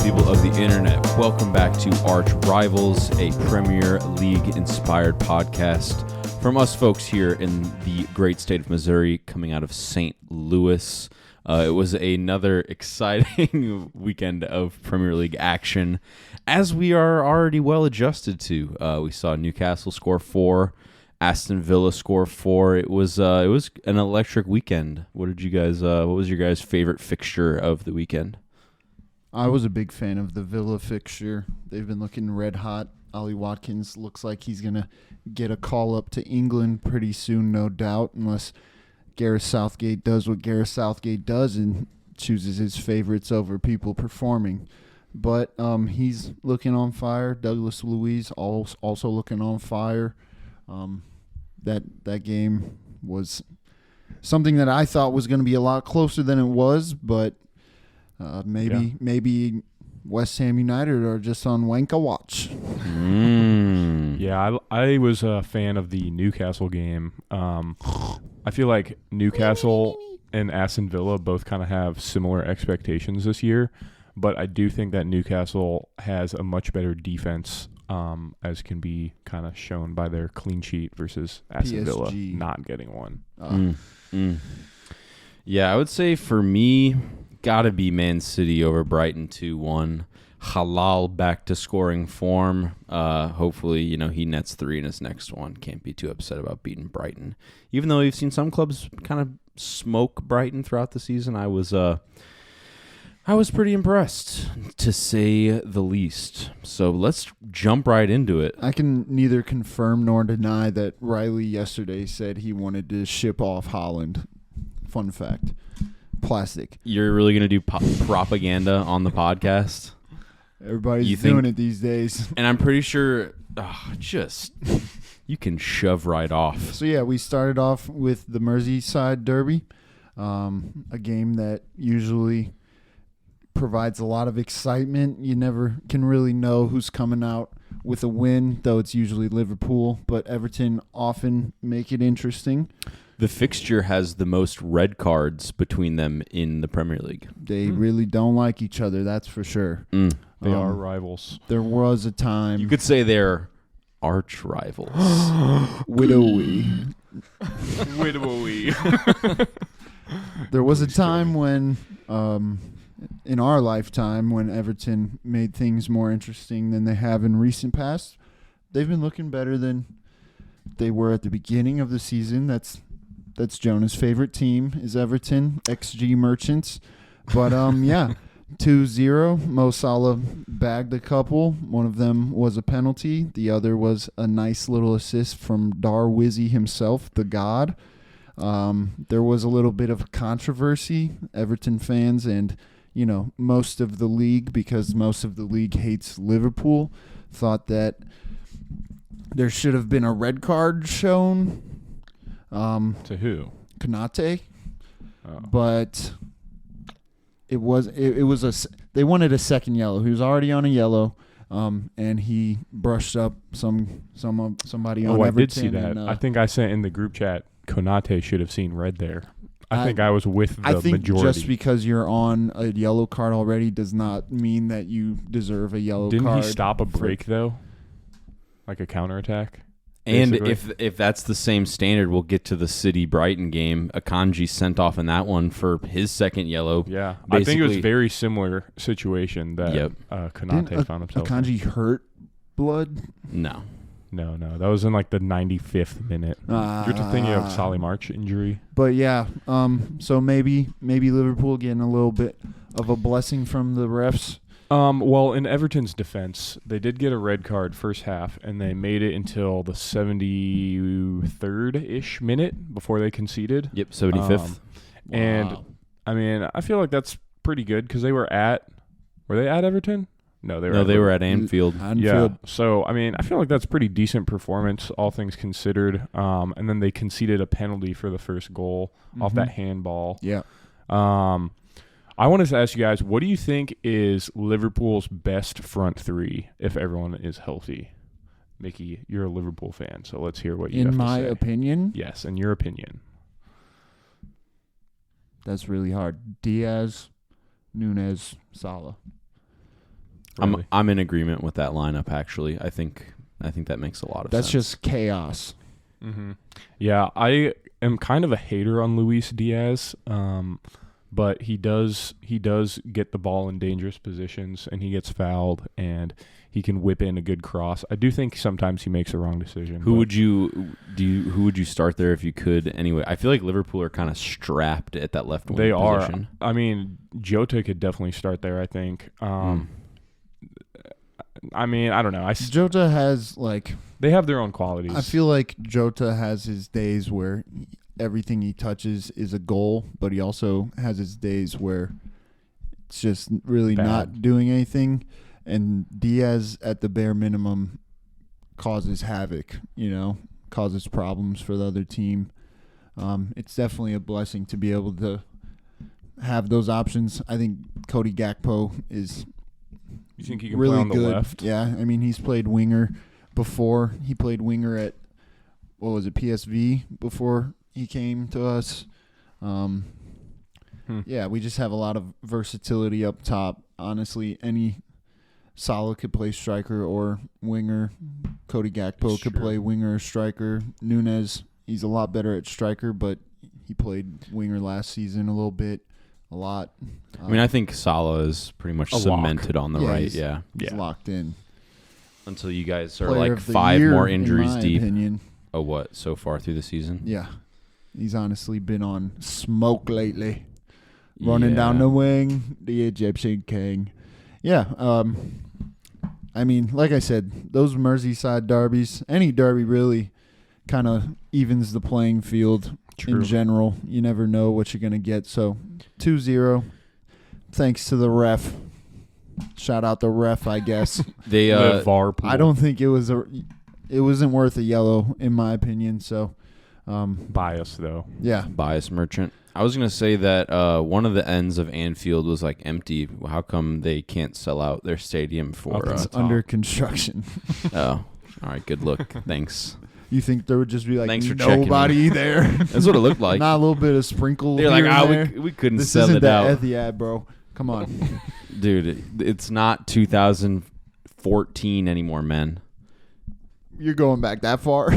people of the internet? Welcome back to Arch Rivals, a Premier League-inspired podcast from us folks here in the great state of Missouri, coming out of St. Louis. It was another exciting weekend of Premier League action, as we are already well adjusted to. We saw Newcastle score 4, Aston Villa score 4. It was an electric weekend. What was your guys' favorite fixture of the weekend? I was a big fan of the Villa fixture. They've been looking red hot. Ollie Watkins looks like he's going to get a call up to England pretty soon, no doubt, unless Gareth Southgate does what Gareth Southgate does and chooses his favorites over people performing. But he's looking on fire. Douglas Luiz also looking on fire. That game was something that I thought was going to be a lot closer than it was, but maybe West Ham United are just on Wanka watch. Yeah, I was a fan of the Newcastle game. I feel like Newcastle and Aston Villa both kind of have similar expectations this year, but I do think that Newcastle has a much better defense, as can be kind of shown by their clean sheet versus Aston Villa not getting one. Yeah, I would say for me, gotta be Man City over Brighton 2-1. Halal back to scoring form. Hopefully, he nets 3 in his next one. Can't be too upset about beating Brighton. Even though we've seen some clubs kind of smoke Brighton throughout the season, I was pretty impressed, to say the least. So let's jump right into it. I can neither confirm nor deny that Riley yesterday said he wanted to ship off Haaland. Fun fact. Plastic. You're really going to do propaganda on the podcast? Everybody's doing it these days. And I'm pretty sure, you can shove right off. So, yeah, we started off with the Merseyside Derby, a game that usually provides a lot of excitement. You never can really know who's coming out with a win, though it's usually Liverpool, but Everton often make it interesting. The fixture has the most red cards between them in the Premier League. They really don't like each other, that's for sure. They are rivals. There was a time. You could say they're arch rivals. Widowy. Widowy. There was a time when, in our lifetime, when Everton made things more interesting than they have in recent past. They've been looking better than they were at the beginning of the season. That's Jonah's favorite team is Everton, XG Merchants. But, 2-0. Mo Salah bagged a couple. One of them was a penalty. The other was a nice little assist from Darwizzy himself, the god. There was a little bit of controversy. Everton fans and, most of the league, because most of the league hates Liverpool, thought that there should have been a red card shown. To who? Konate. Oh. But they wanted a second yellow. He was already on a yellow, and he brushed up somebody on Everton. I did see that. And, I think I sent in the group chat, Konate should have seen red there. I think I was with the majority. I think just because you're on a yellow card already does not mean that you deserve a yellow card. Didn't he stop a break, though? Like a counterattack? And basically. if that's the same standard, we'll get to the City-Brighton game. Akanji sent off in that one for his second yellow. Yeah, I think it was a very similar situation that Konate found himself in. Akanji hurt blood? No. That was in like the 95th minute. You're thinking of Solly March injury. But yeah, so maybe Liverpool getting a little bit of a blessing from the refs. Well, in Everton's defense, they did get a red card first half, and they made it until the 73rd-ish minute before they conceded. Yep, 75th. And, I mean, I feel like that's pretty good because they were at Everton? No, they were at Anfield. Yeah, so, I mean, I feel like that's pretty decent performance, all things considered. And then they conceded a penalty for the first goal off that handball. Yeah. I wanted to ask you guys, what do you think is Liverpool's best front three if everyone is healthy? Mickey, you're a Liverpool fan, so let's hear what you have to say. In my opinion? Yes, in your opinion. That's really hard. Diaz, Nunez, Salah. Really. I'm in agreement with that lineup. Actually, I think that makes a lot of sense. That's just chaos. Mm-hmm. Yeah, I am kind of a hater on Luis Diaz, but he does get the ball in dangerous positions, and he gets fouled, and he can whip in a good cross. I do think sometimes he makes the wrong decision. Who would you start there if you could? Anyway, I feel like Liverpool are kind of strapped at that left wing They position. are. I mean, Jota could definitely start there, I think. I mean, I don't know. Jota has They have their own qualities. I feel like Jota has his days where everything he touches is a goal, but he also has his days where it's just really Bad. not doing anything. And Diaz, at the bare minimum, causes havoc, causes problems for the other team. It's definitely a blessing to be able to have those options. I think Cody Gakpo is You think he can really play on the good. left? Yeah, I mean, he's played winger before. He played winger at, PSV before he came to us. Yeah, we just have a lot of versatility up top. Honestly, any Salah could play striker or winger. Cody Gakpo It's could true. play winger or striker. Nunez, he's a lot better at striker, but he played winger last season a lot. I mean, I think Salah is pretty much A lock. cemented on the right. He's Yeah, locked in. until you guys are Player like of the 5 year, more in injuries my deep. opinion. Oh, what so far through the season? Yeah. He's honestly been on smoke lately. Running down Yeah. the wing, the Egyptian king. Yeah. I mean, like I said, those Merseyside derbies, any derby really kind of evens the playing field True. in general. You never know what you're going to get. So 2-0, thanks to the ref. Shout out the ref, I guess. They The VAR pool. I don't think it wasn't worth a yellow, in my opinion. So, Bias, though. yeah. bias merchant. I was gonna say that one of the ends of Anfield was like empty. How come they can't sell out their stadium for? It's top. under construction. Oh, all right. Good look. Thanks. You think there would just be like Thanks for checking nobody there? That's what it looked like. Not a little bit of sprinkle. They're like, here and there. we couldn't This sell isn't it the out, Etihad, bro. Come on. dude. It's not 2014 anymore, man. You're going back that far?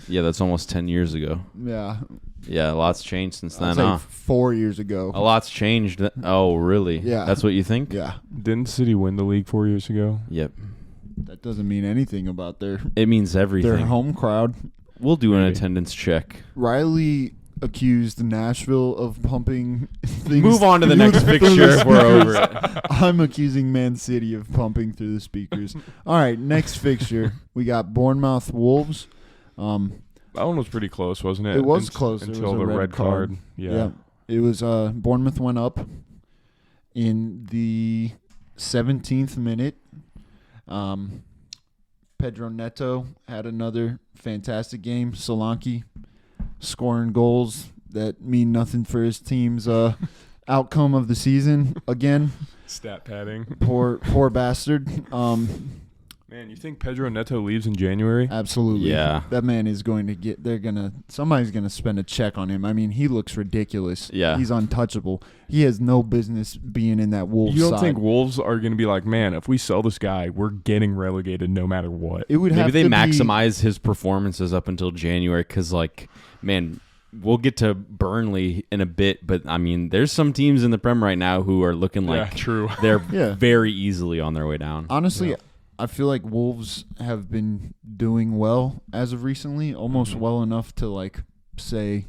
Yeah, that's almost 10 years ago. Yeah. Yeah, a lot's changed since I'd then. say Huh? 4 years ago. A lot's changed. Oh, really? Yeah. That's what you think? Yeah. Didn't City win the league 4 years ago? Yep. That doesn't mean anything about their It means everything. home crowd. We'll do an Maybe. attendance check. Riley accused Nashville of pumping things. Move on to the through next through fixture the if we're over speakers. it. I'm accusing Man City of pumping through the speakers. All right, next fixture. We got Bournemouth Wolves. That one was pretty close, wasn't it? It was close. There Until was a the red red card. card. Yeah. It was Bournemouth went up in the 17th minute. Pedro Neto had another fantastic game. Solanke scoring goals that mean nothing for his team's outcome of the season again. Stat padding. Poor bastard. Man, you think Pedro Neto leaves in January? Absolutely. Yeah. That man is going to get somebody's going to spend a check on him. I mean, he looks ridiculous. Yeah. He's untouchable. He has no business being in that Wolves You don't side. think Wolves are going to be like, man, if we sell this guy, we're getting relegated no matter what? It would Maybe have they to maximize his performances up until January because, like, man, we'll get to Burnley in a bit, but, I mean, there's some teams in the Prem right now who are looking like true. they're Yeah. very easily on their way down. Honestly, Yeah. I feel like Wolves have been doing well as of recently, almost Mhm. well enough to like say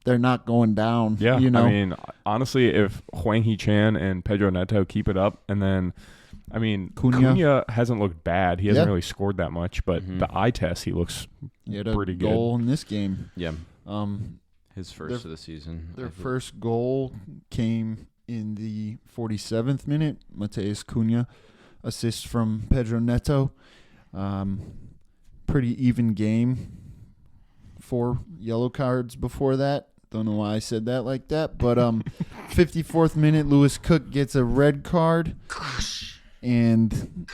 they're not going down. Yeah, you know. I mean, honestly, if Hwang Hee-chan and Pedro Neto keep it up, and then, I mean, Cunha hasn't looked bad. He hasn't Yeah. really scored that much, but Mhm. the eye test, he looks he had a pretty good. goal in this game. Yeah, Um, his first Their- of the season. their I think. first goal came in the 47th minute. Mateus Cunha, assist from Pedro Neto. Pretty even game. 4 yellow cards before that. Don't know why I said that like that, but 54th minute, Lewis Cook gets a red card, and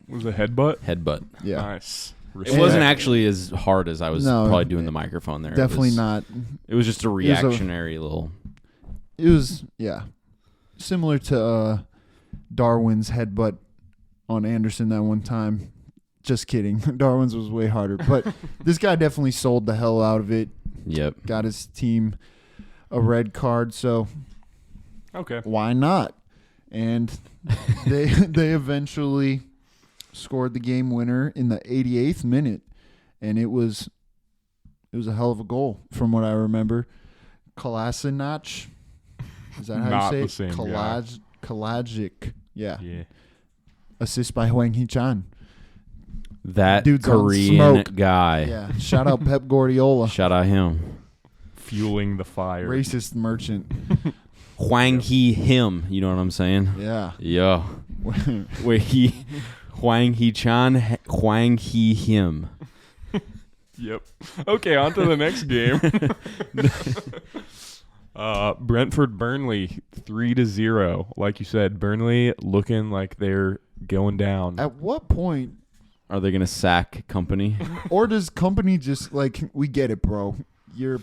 was a headbutt. Headbutt. yeah, Nice. It wasn't actually as hard as I was No, probably doing the microphone there. definitely not. It was just a reactionary little. It was similar to Darwin's headbutt on Anderson that one time. Just kidding. Darwin's was way harder. But this guy definitely sold the hell out of it. Yep. Got his team a red card, so Okay. why not? And they eventually scored the game winner in the 88th minute, and it was a hell of a goal from what I remember. Kolasinac, is that how Not you the say it? same guy. Kalajic, yeah. Assist by Hwang Hee-chan. That Dude's on Korean smoke. guy. Yeah, shout out Pep Guardiola, Shout out him. Fueling the fire. racist merchant. Hwang Hee him. You know what I'm saying? Yeah. Yeah. Wait, Hwang Hee Chan, Hwang Hee him. Yep. Okay, on to the next game. Brentford Burnley 3-0. Like you said, Burnley looking like they're going down. At what point, Are they gonna sack Company? or does company just like, we get it, bro? You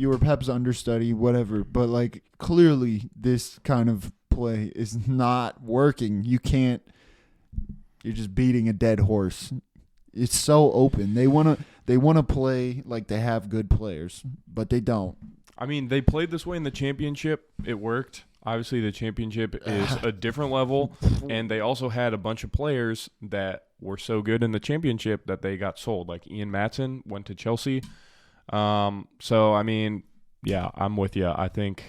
were Pep's understudy, whatever. But like, clearly, this kind of play is not working. You're just beating a dead horse. It's so open. They wanna play like they have good players, but they don't. I mean, they played this way in the championship. It worked. Obviously, the championship is a different level, and they also had a bunch of players that were so good in the championship that they got sold. Like Ian Maatson went to Chelsea. So, I mean, yeah, I'm with you. I think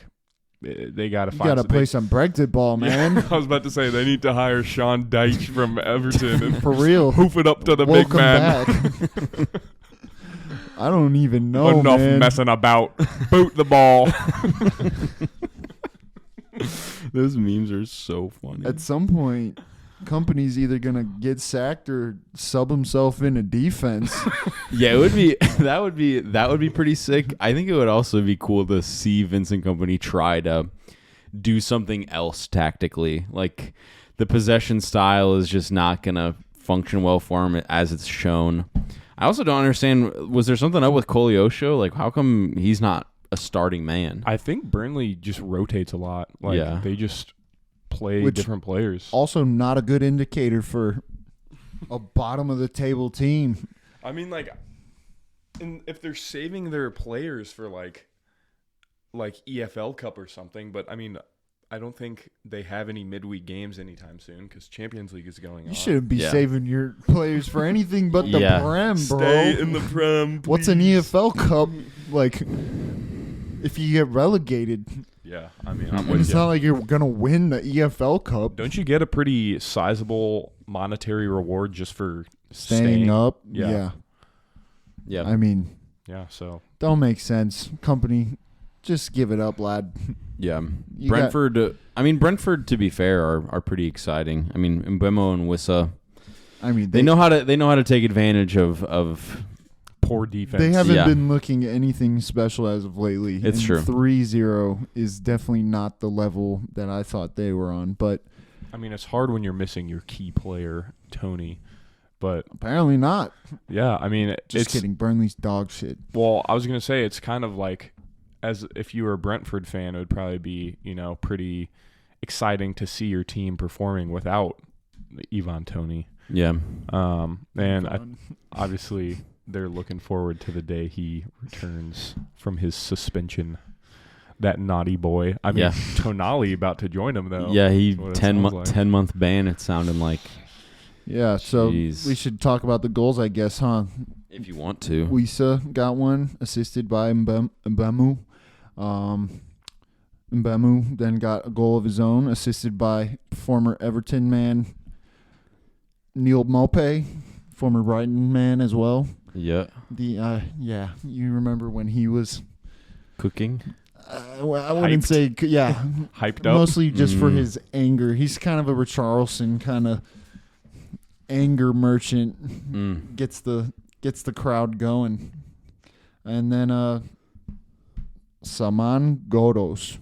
they got to You find gotta play some Brexit ball, man. I was about to say they need to hire Sean Dyche from Everton and For real. hoof it up to the Welcome big man. back. I don't even know, Enough man. messing about. Boot the ball. Those memes are so funny. At some point, company's either gonna get sacked or sub himself into defense. Yeah, it would be that would be pretty sick. I think it would also be cool to see Vincent Company try to do something else tactically. Like the possession style is just not gonna function well for him as it's shown. I also don't understand, was there something up with Koleosho? Like how come he's not a starting man? I think Burnley just rotates a lot. Like Yeah. they just play Which- different players. Also, not a good indicator for a bottom of the table team. I mean, like, and if they're saving their players for like EFL Cup or something, but I mean, I don't think they have any midweek games anytime soon because Champions League is going on. You shouldn't be Yeah. saving your players for anything but the Yeah. Prem, bro. Stay in the Prem. What's an please. EFL Cup like? If you get relegated, Yeah, I mean, I'm and with it's you. not like you're gonna win the EFL Cup. Don't you get a pretty sizable monetary reward just for Staying up, Yeah. Yeah. I mean, Yeah, so don't make sense. Company, just give it up, lad. Yeah. You Brentford Brentford, to be fair, are pretty exciting. I mean, Mbemo and Wissa, I mean, they know how to take advantage of poor defense. They haven't Yeah. been looking anything special as of lately. It's and true. 3-0 is definitely not the level that I thought they were on, but I mean, it's hard when you're missing your key player, Tony. But apparently not. yeah, I mean, Just it's kidding. Burnley's dog shit. Well, I was gonna say it's kind of like, as if you were a Brentford fan, it would probably be pretty exciting to see your team performing without Ivan Toney. yeah. And obviously they're looking forward to the day he returns from his suspension. That naughty boy. I mean, Yeah. Tonali about to join him though. Yeah, he That's what it 10 sounds like. 10-month ban, it sounded like, Yeah, so Jeez. we should talk about the goals, I guess, huh? if you want to. Wissa got one, assisted by Mbemu. Mbemu then got a goal of his own, assisted by former Everton man Neil Maupay, former Brighton man as well. Yeah. You remember when he was Cooking. well, I wouldn't Hyped. say Hyped up. mostly just for Mm. his anger. He's kind of a Richarlison kind of anger merchant. Mm. Gets the crowd going. And then Saman Godos.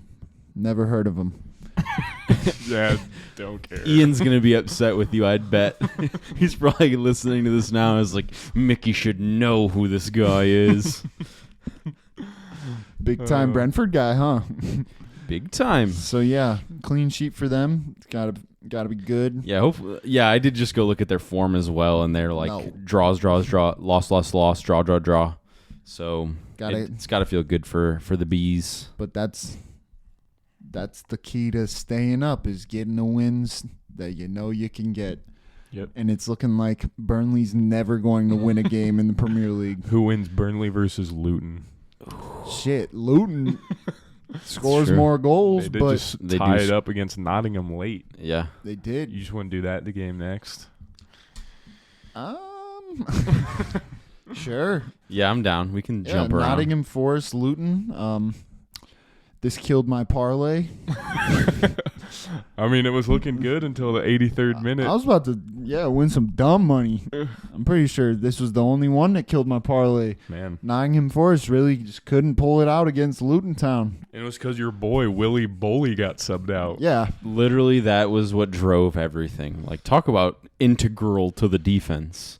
Never heard of him. Yeah, don't care. Ian's going to be upset with you, I'd bet. He's probably listening to this now and is like, Mickey should know who this guy is. Big time Brentford guy, huh? Big time. So yeah, clean sheet for them. Got Got to be good. Yeah, hopefully. Yeah, I did just go look at their form as well, and they're like draws, loss, draw. So it's got to feel good for the bees. But that's the key to staying up, is getting the wins that you can get. Yep. And it's looking like Burnley's never going to win a game in the Premier League. Who wins Burnley versus Luton? Shit, Luton scores more goals, They but just tie it up against Nottingham late. Yeah. they did. You just want to do that the game next? Sure. Yeah, I'm down. We can jump around. Nottingham Forest, Luton. This killed my parlay. I mean, it was looking good until the 83rd minute. I was about to, win some dumb money. I'm pretty sure this was the only one that killed my parlay. Man. Nottingham Forest really just couldn't pull it out against Luton Town. It was because your boy, Willie Boley, got subbed out. Yeah. Literally, that was what drove everything. Like, talk about integral to the defense.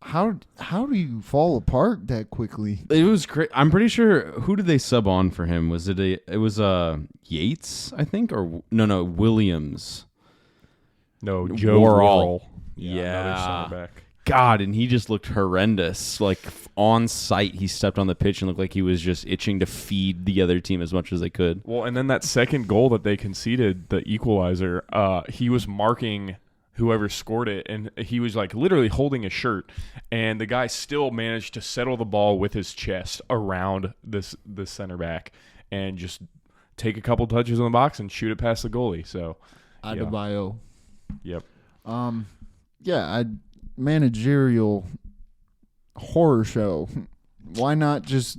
How do you fall apart that quickly? It was great. I'm pretty sure. Who did they sub on for him? Was it Yates, I think, or no Williams? No, Joe Worrell. Yeah. Another center back. God, and he just looked horrendous. Like on sight, he stepped on the pitch and looked like he was just itching to feed the other team as much as they could. Well, and then that second goal that they conceded, the equalizer, he was marking whoever scored it, and he was like literally holding his shirt, and the guy still managed to settle the ball with his chest around this center back and just take a couple touches in the box and shoot it past the goalie. So Adebayo. Yep. Managerial horror show. Why not just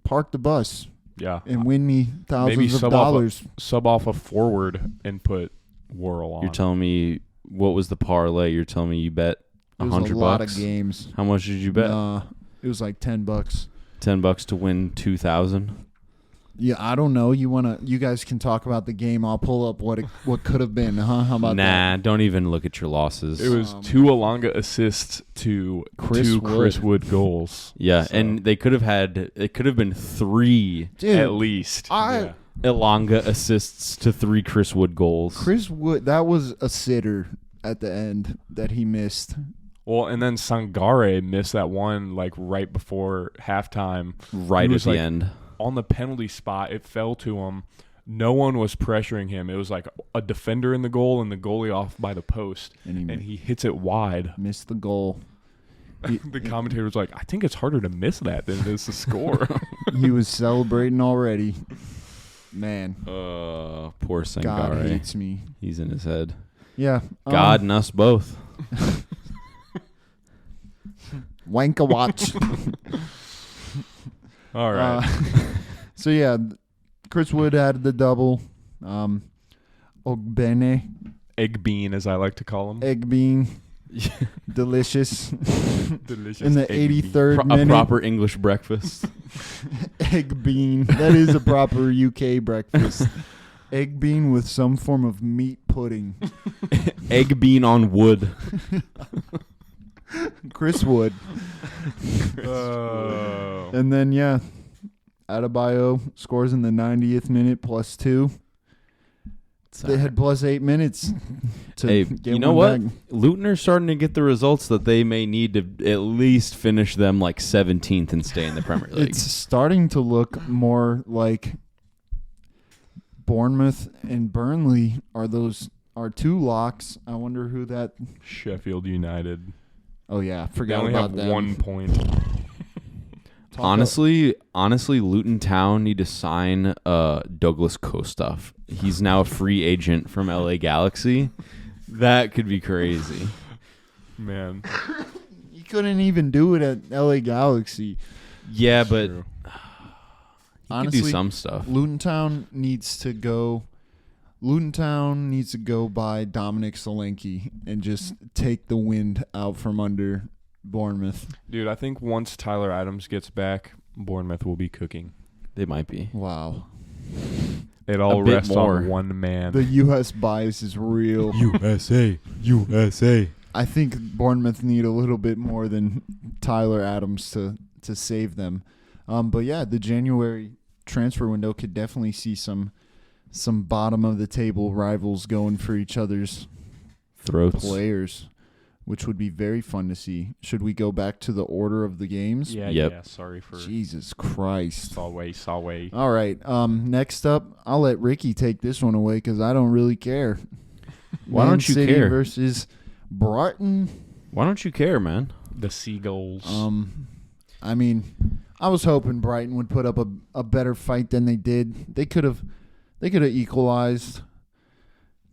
park the bus? Yeah. And win me thousands Maybe of dollars. Sub off a forward and put Worrell on. You're telling me what was the parlay? You're telling me you bet $100? It was a lot of games. How much did you bet? It was like $10. $10 to win 2,000. Yeah, I don't know. You guys can talk about the game. I'll pull up what could have been. How about that? Nah, don't even look at your losses. It was 2 Alonga assists to Chris Chris Wood goals. Yeah, So- and it could have been 3 at least. Elonga assists to 3 Chris Wood goals. Chris Wood, that was a sitter at the end that he missed. Well, and then Sangare missed that one like right before halftime. Right He at was, the like, end. On the penalty spot, it fell to him. No one was pressuring him. It was like a defender in the goal and the goalie off by the post, and he hits it wide. Missed the goal. The commentator was like, I think it's harder to miss that than it is to score. He was celebrating already. Man, Poor Sangare. God hates me. He's in his head. Yeah. God and us both. Wanka watch. All right. So, yeah, Chris Wood had the double. Ogbene, Egg bean, as I like to call him. egg bean. Delicious. Delicious. In the egg bean. 83rd A minute. proper English breakfast. Egg bean. That is a proper UK breakfast. Egg bean with some form of meat pudding. Egg bean on wood. Chris Wood. Oh. And then, Adebayo scores in the 90th minute +2. They had +8 minutes to get you know one what? back. Luton are starting to get the results that they may need to at least finish them like 17th and stay in the Premier League. It's starting to look more like Bournemouth and Burnley are 2 locks. I wonder who that. Sheffield United. Oh yeah, They forgot only about have them. 1 point. Honestly, Luton Town need to sign Douglas Kostoff. He's now a free agent from LA Galaxy. That could be crazy. Man. You couldn't even do it at LA Galaxy. Yeah, but True. he Honestly, could do some stuff. Luton Town needs to go by Dominic Solanke and just take the wind out from under Bournemouth. Dude, I think once Tyler Adams gets back, Bournemouth will be cooking. They might be. Wow. It all A bit rests more. on one man. The U.S. bias is real. USA. I think Bournemouth need a little bit more than Tyler Adams to save them. But yeah, the January transfer window could definitely see some some bottom of the table rivals going for each other's Throats. players, which would be very fun to see. Should we go back to the order of the games? Yeah, Yep. yeah. Sorry for Jesus Christ. Saway. All right. Next up, I'll let Ricky take this one away because I don't really care. Why Man don't you City care? versus Brighton. Why don't you care, man? The Seagulls. I mean, I was hoping Brighton would put up a better fight than they did. They could have equalized.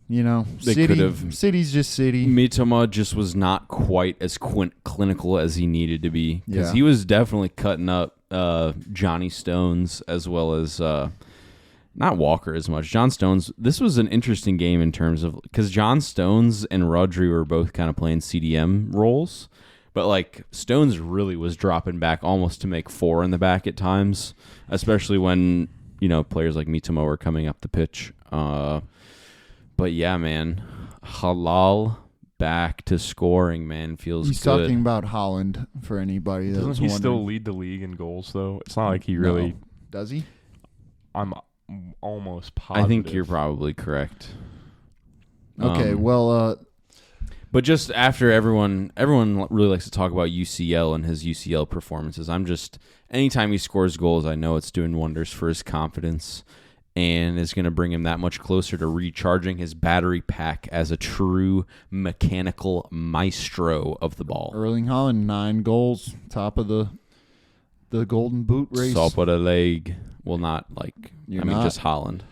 You know, They could have. City's just City. Mitoma just was not quite as clinical as he needed to be because Yeah. he was definitely cutting up Johnny Stones as well as not Walker as much. John Stones. This was an interesting game in terms of because John Stones and Rodri were both kind of playing CDM roles, but like Stones really was dropping back almost to make 4 in the back at times, especially when players like Mitoma were coming up the pitch. But yeah, man, Halal back to scoring, man, feels He's good. talking about Holland for anybody that Doesn't was he wondering. still lead the league in goals, though? It's not like he really... No. Does he? I'm almost positive. I think you're probably correct. Okay, But just after everyone really likes to talk about UCL and his UCL performances. Anytime he scores goals, I know it's doing wonders for his confidence and is going to bring him that much closer to recharging his battery pack as a true mechanical maestro of the ball. Erling Haaland, 9 goals, top of the Golden Boot race. Top of the leg. Well, not like, You're I mean, not. just Holland.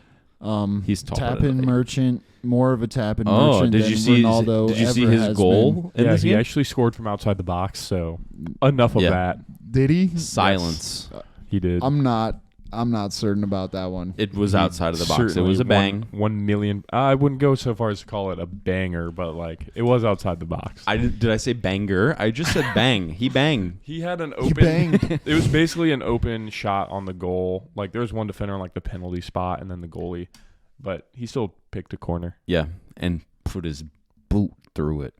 He's top of the tap-in leg. merchant, more of a tap-in Oh, merchant did than you see? Ronaldo Did you see ever his has goal in Yeah, this he game? actually scored from outside the box, so enough of Yeah. that. been. Did he? Silence. He did. I'm not certain about that one. It was outside of the box. It Certainly was a bang. 1 million. I wouldn't go so far as to call it a banger, but like it was outside the box. Did I say banger? I just said bang. He banged. He had an He open. banged. It was basically an open shot on the goal. Like there was one defender on like the penalty spot, and then the goalie, but he still picked a corner. Yeah, and put his boot through it.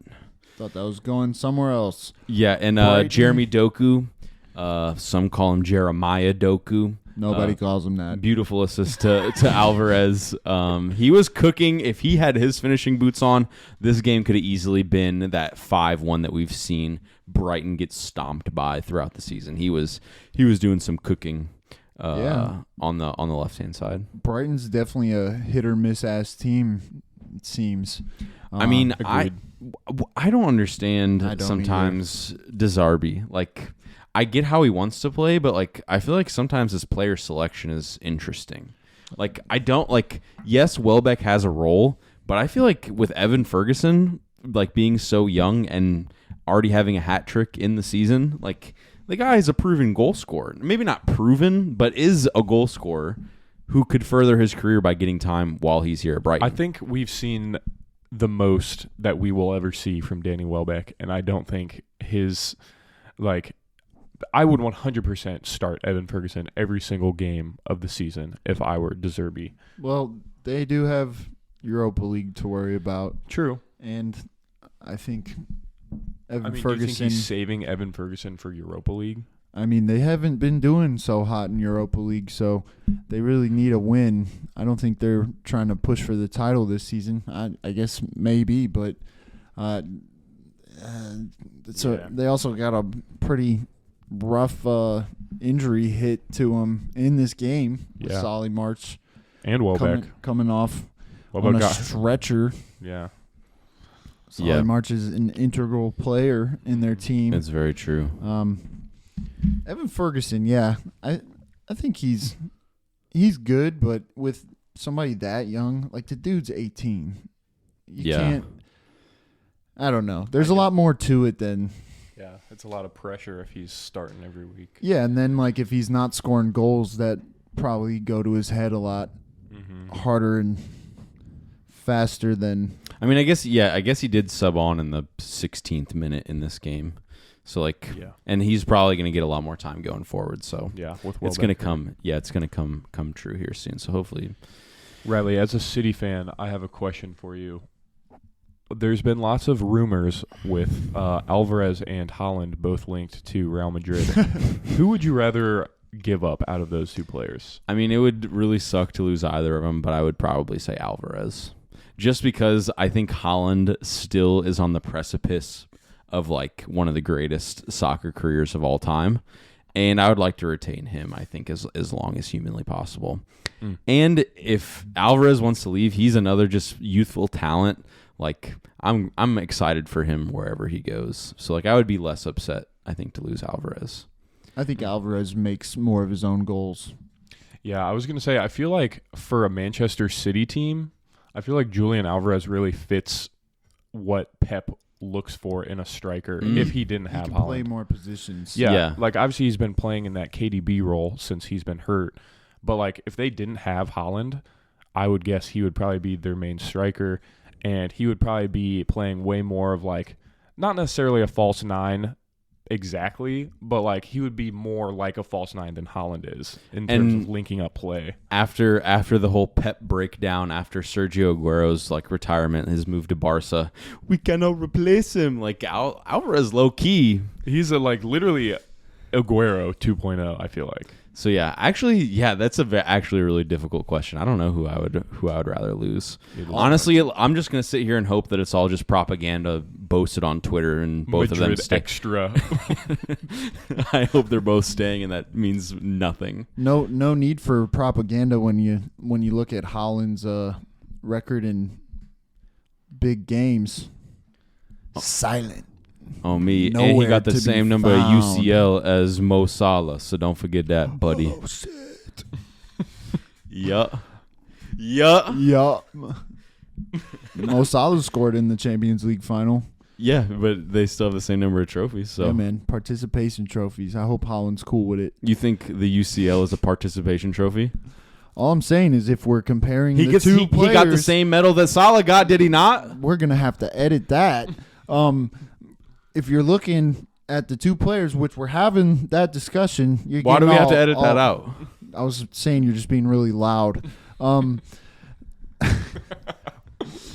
Thought that was going somewhere else. Yeah, and Brighton. Jeremy Doku, some call him Jeremiah Doku. Nobody calls him that. Beautiful assist to Alvarez. He was cooking. If he had his finishing boots on, this game could have easily been that 5-1 that we've seen Brighton get stomped by throughout the season. He was doing some cooking Yeah. on the left-hand side. Brighton's definitely a hit or miss ass team, it seems. I mean, Agreed. I don't understand I don't sometimes De Zerbi. Like, I get how he wants to play, but like I feel like sometimes his player selection is interesting. Like I don't like. Yes, Welbeck has a role, but I feel like with Evan Ferguson, like being so young and already having a hat trick in the season, like the guy is a proven goal scorer. Maybe not proven, but is a goal scorer who could further his career by getting time while he's here at Brighton. I think we've seen the most that we will ever see from Danny Welbeck, and I don't think his like. I would 100% start Evan Ferguson every single game of the season if I were De Zerbi. Well, they do have Europa League to worry about, True. and I think Evan I mean, do you Ferguson. think he's saving Evan Ferguson for Europa League? I mean, they haven't been doing so hot in Europa League, so they really need a win. I don't think they're trying to push for the title this season. I guess maybe, but so Yeah. they also got a pretty rough injury hit to him in this game. With Yeah. Solly March And Welbeck. coming off Welbeck on a got stretcher. yeah. Solly Yeah. March is an integral player in their team. it's very true. Evan Ferguson, yeah, I think he's good, but with somebody that young, like the dude's 18, you Yeah. can't. I don't know. There's a lot more to it than Yeah, it's a lot of pressure if he's starting every week. yeah, and then like if he's not scoring goals, that probably go to his head a lot harder and faster than. I mean, I guess he did sub on in the 16th minute in this game. So like, Yeah. and he's probably going to get a lot more time going forward. So Yeah, with Welbeck. it's going to come. Yeah, it's going to come true here soon. So hopefully, Riley, as a City fan, I have a question for you. There's been lots of rumors with Alvarez and Haaland both linked to Real Madrid. Who would you rather give up out of those two players? I mean, it would really suck to lose either of them, but I would probably say Alvarez. Just because I think Haaland still is on the precipice of like one of the greatest soccer careers of all time. And I would like to retain him, I think, as long as humanly possible. And if Alvarez wants to leave, he's another just youthful talent. Like I'm excited for him wherever he goes. So like I would be less upset, I think, to lose Alvarez. I think Alvarez makes more of his own goals. Yeah, I was going to say, I feel like for a Manchester City team, I feel like Julian Alvarez really fits what Pep looks for in a striker if he didn't have He can Haaland. play more positions. Yeah, like obviously he's been playing in that KDB role since he's been hurt. But like if they didn't have Haaland, I would guess he would probably be their main striker, and he would probably be playing way more of like not necessarily a false nine exactly, but like he would be more like a false nine than Haaland is in terms of linking up play. After the whole Pep breakdown, after Sergio Aguero's like retirement, his move to Barca, we cannot replace him. Like Alvarez, low key, He's a like literally Aguero 2.0, I feel like. So that's actually a really difficult question. I don't know who I would rather lose. Honestly, I'm just gonna sit here and hope that it's all just propaganda boasted on Twitter and both Madrid of them stay. extra. I hope they're both staying, and that means nothing. No need for propaganda when you look at Haaland's record in big games. Silent. Oh, me. Nowhere And he got the to be same number of found. UCL as Mo Salah, so don't forget that, buddy. Oh shit. Yeah. Yup. Mo Salah scored in the Champions League final. Yeah, but they still have the same number of trophies. So Yeah, man. Participation trophies. I hope Haaland's cool with it. You think the UCL is a participation trophy? All I'm saying is if we're comparing the two players, he got the same medal that Salah got, did he not? we're going to have to edit that. If you're looking at the two players, which we're having that discussion, you're Why do getting we have to edit that out? I was saying you're just being really loud.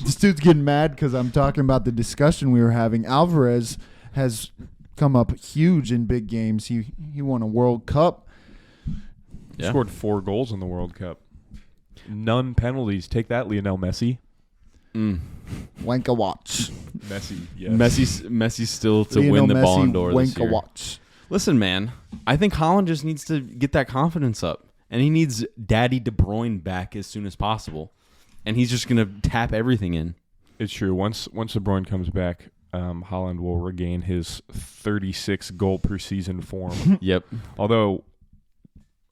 This dude's getting mad because I'm talking about the discussion we were having. Alvarez has come up huge in big games. He won a World Cup. He scored 4 goals in the World Cup. None penalties. Take that, Lionel Messi. Wanka watch. Messi, yes. Messi still to Lionel win the Messi, Ballon d'Or this Wanka year. watch. Listen, man, I think Haaland just needs to get that confidence up, and he needs Daddy De Bruyne back as soon as possible, and he's just gonna tap everything in. It's true. Once De Bruyne comes back, Haaland will regain his 36 goal per season form. Yep. Although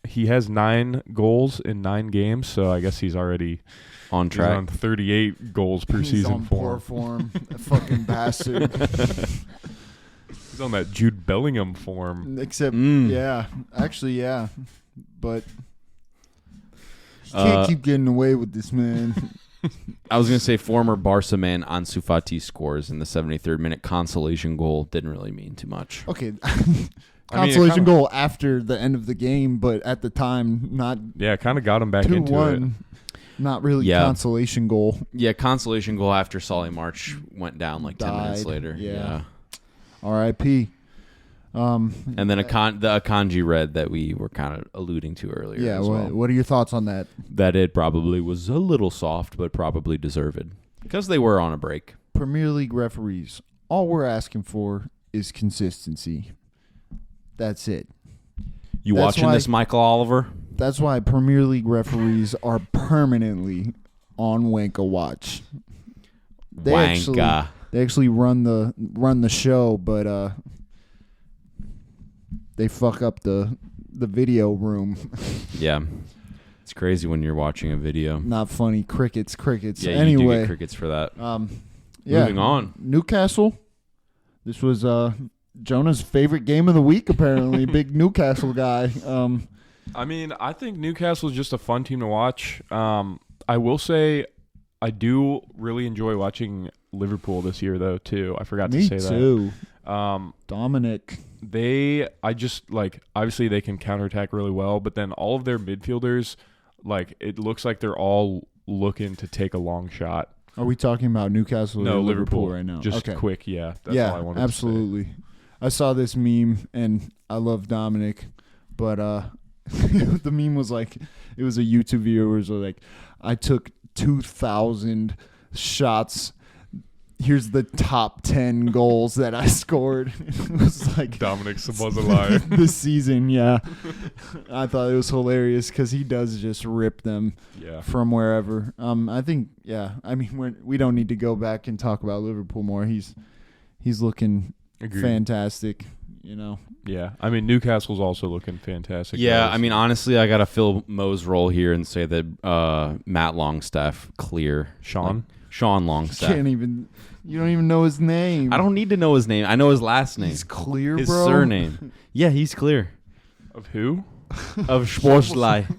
he has 9 goals in 9 games, so I guess he's already On he's track. on 38 goals per He's season on poor form. A fucking bastard. He's on that Jude Bellingham form. Except, yeah. Actually, yeah. But you can't keep getting away with this, man. I was going to say former Barca man Ansu Fati scores in the 73rd minute consolation goal. Didn't really mean too much. Okay. I mean, Consolation goal after the end of the game, but at the time, not Yeah, kind of got him back into it. 2-1. Not really Yeah. consolation goal. Yeah, consolation goal after Solly March went down like 10 minutes Died, later. yeah. R.I.P. And then the Akanji red that we were kind of alluding to earlier. Yeah, as well. what are your thoughts on that? That it probably was a little soft, but probably deserved. Because they were on a break. Premier League referees, all we're asking for is consistency. That's it. You That's watching why- this, Michael Oliver? That's why Premier League referees are permanently on Wanka watch. They Wanka. They actually run the show, but they fuck up the video room. Yeah. It's crazy when you're watching a video. Not funny. Crickets. Yeah, Anyway, you do get crickets for that. yeah. Moving on. Newcastle. This was Jonah's favorite game of the week, apparently. Big Newcastle guy. I mean, I think Newcastle is just a fun team to watch. I will say I do really enjoy watching Liverpool this year, though, too. I forgot to say that. Me too. Dominic. Dominic. Obviously they can counterattack really well, but then all of their midfielders, it looks like they're all looking to take a long shot. Are we talking about Newcastle No, or Liverpool right now? Just okay. quick, yeah. That's yeah, all I wanted absolutely. to say. I saw this meme, and I love Dominic, but the meme was like, it was a YouTube video where it was like, I took 2,000 shots. Here's the top 10 goals that I scored. It was like Dominic Szoboszlai. this season, yeah. I thought it was hilarious because he does just rip them from wherever. I think, I mean, we don't need to go back and talk about Liverpool more. He's looking fantastic, you know. Yeah, I mean, Newcastle's also looking fantastic. Yeah, I mean, honestly, I got to fill Mo's role here and say that Matt Longstaff clear. Sean Longstaff. You don't even know his name. I don't need to know his name. I know his last name. He's clear, his bro. surname. Yeah, he's clear. Of who? Of Szoboszlai.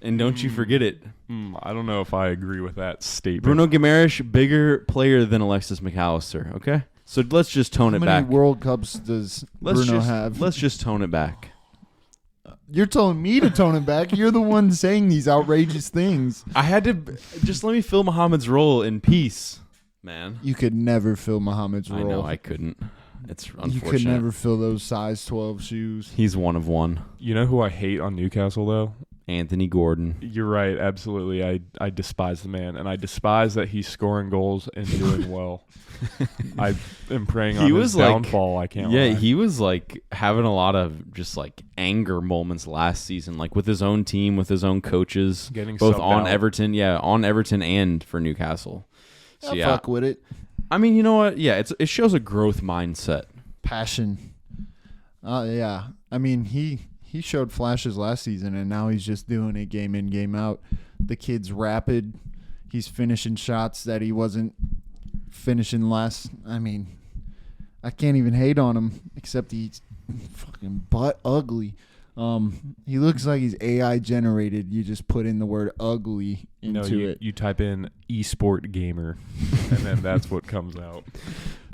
And don't you forget it. I don't know if I agree with that statement. Bruno Guimaraes, bigger player than Alexis McAllister, okay? So let's just tone it back. How many World Cups does Bruno have? Let's just tone it back. You're telling me to tone it back. You're the one saying these outrageous things. I had to just let me fill Muhammad's role in peace, man. You could never fill Muhammad's role. I know I couldn't. It's unfortunate. You could never fill those size 12 shoes. He's one of one. You know who I hate on Newcastle, though? Anthony Gordon. You're right, absolutely. I despise the man, and I despise that he's scoring goals and doing well. I am praying on his downfall. I can't lie. He was like having a lot of just like anger moments last season, like with his own team, with his own coaches, both on Everton, on Everton and for Newcastle. So fuck with it. I mean, you know what? Yeah, it shows a growth mindset, passion. I mean, he showed flashes last season, and now he's just doing it game in, game out. The kid's rapid. He's finishing shots that he wasn't finishing last. I mean, I can't even hate on him, except he's fucking butt ugly. He looks like he's AI generated. You just put in the word ugly into it. You type in esport gamer, and then that's what comes out.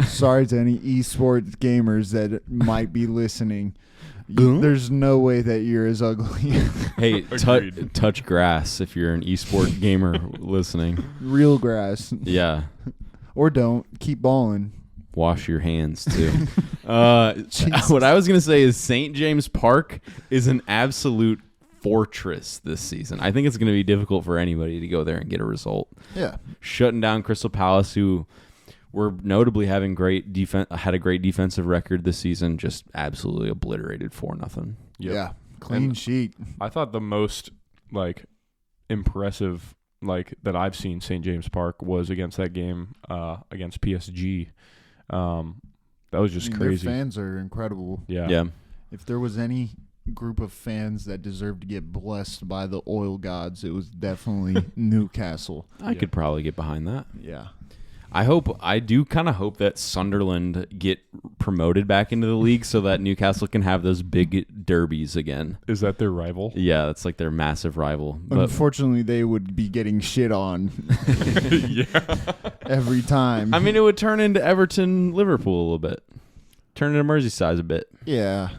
Sorry to any esports gamers that might be listening. There's no way that you're as ugly. Hey, touch grass if you're an esport gamer listening. Real grass. Yeah. Or don't. Keep balling. Wash your hands, too. What I was going to say is St. James Park is an absolute fortress this season. I think it's going to be difficult for anybody to go there and get a result. Yeah. Shutting down Crystal Palace, who were notably having had a great defensive record this season, just absolutely obliterated 4-0. Yep. Yeah, clean sheet. I thought the most impressive that I've seen St. James Park was against that game against PSG. That was just crazy. Their fans are incredible. Yeah. If there was any group of fans that deserved to get blessed by the oil gods, it was definitely Newcastle. I could probably get behind that. Yeah. I do kind of hope that Sunderland get promoted back into the league so that Newcastle can have those big derbies again. Is that their rival? Yeah, that's like their massive rival. Unfortunately, they would be getting shit on every time. I mean, it would turn into Everton-Liverpool a little bit. Turn into Merseyside a bit. Yeah.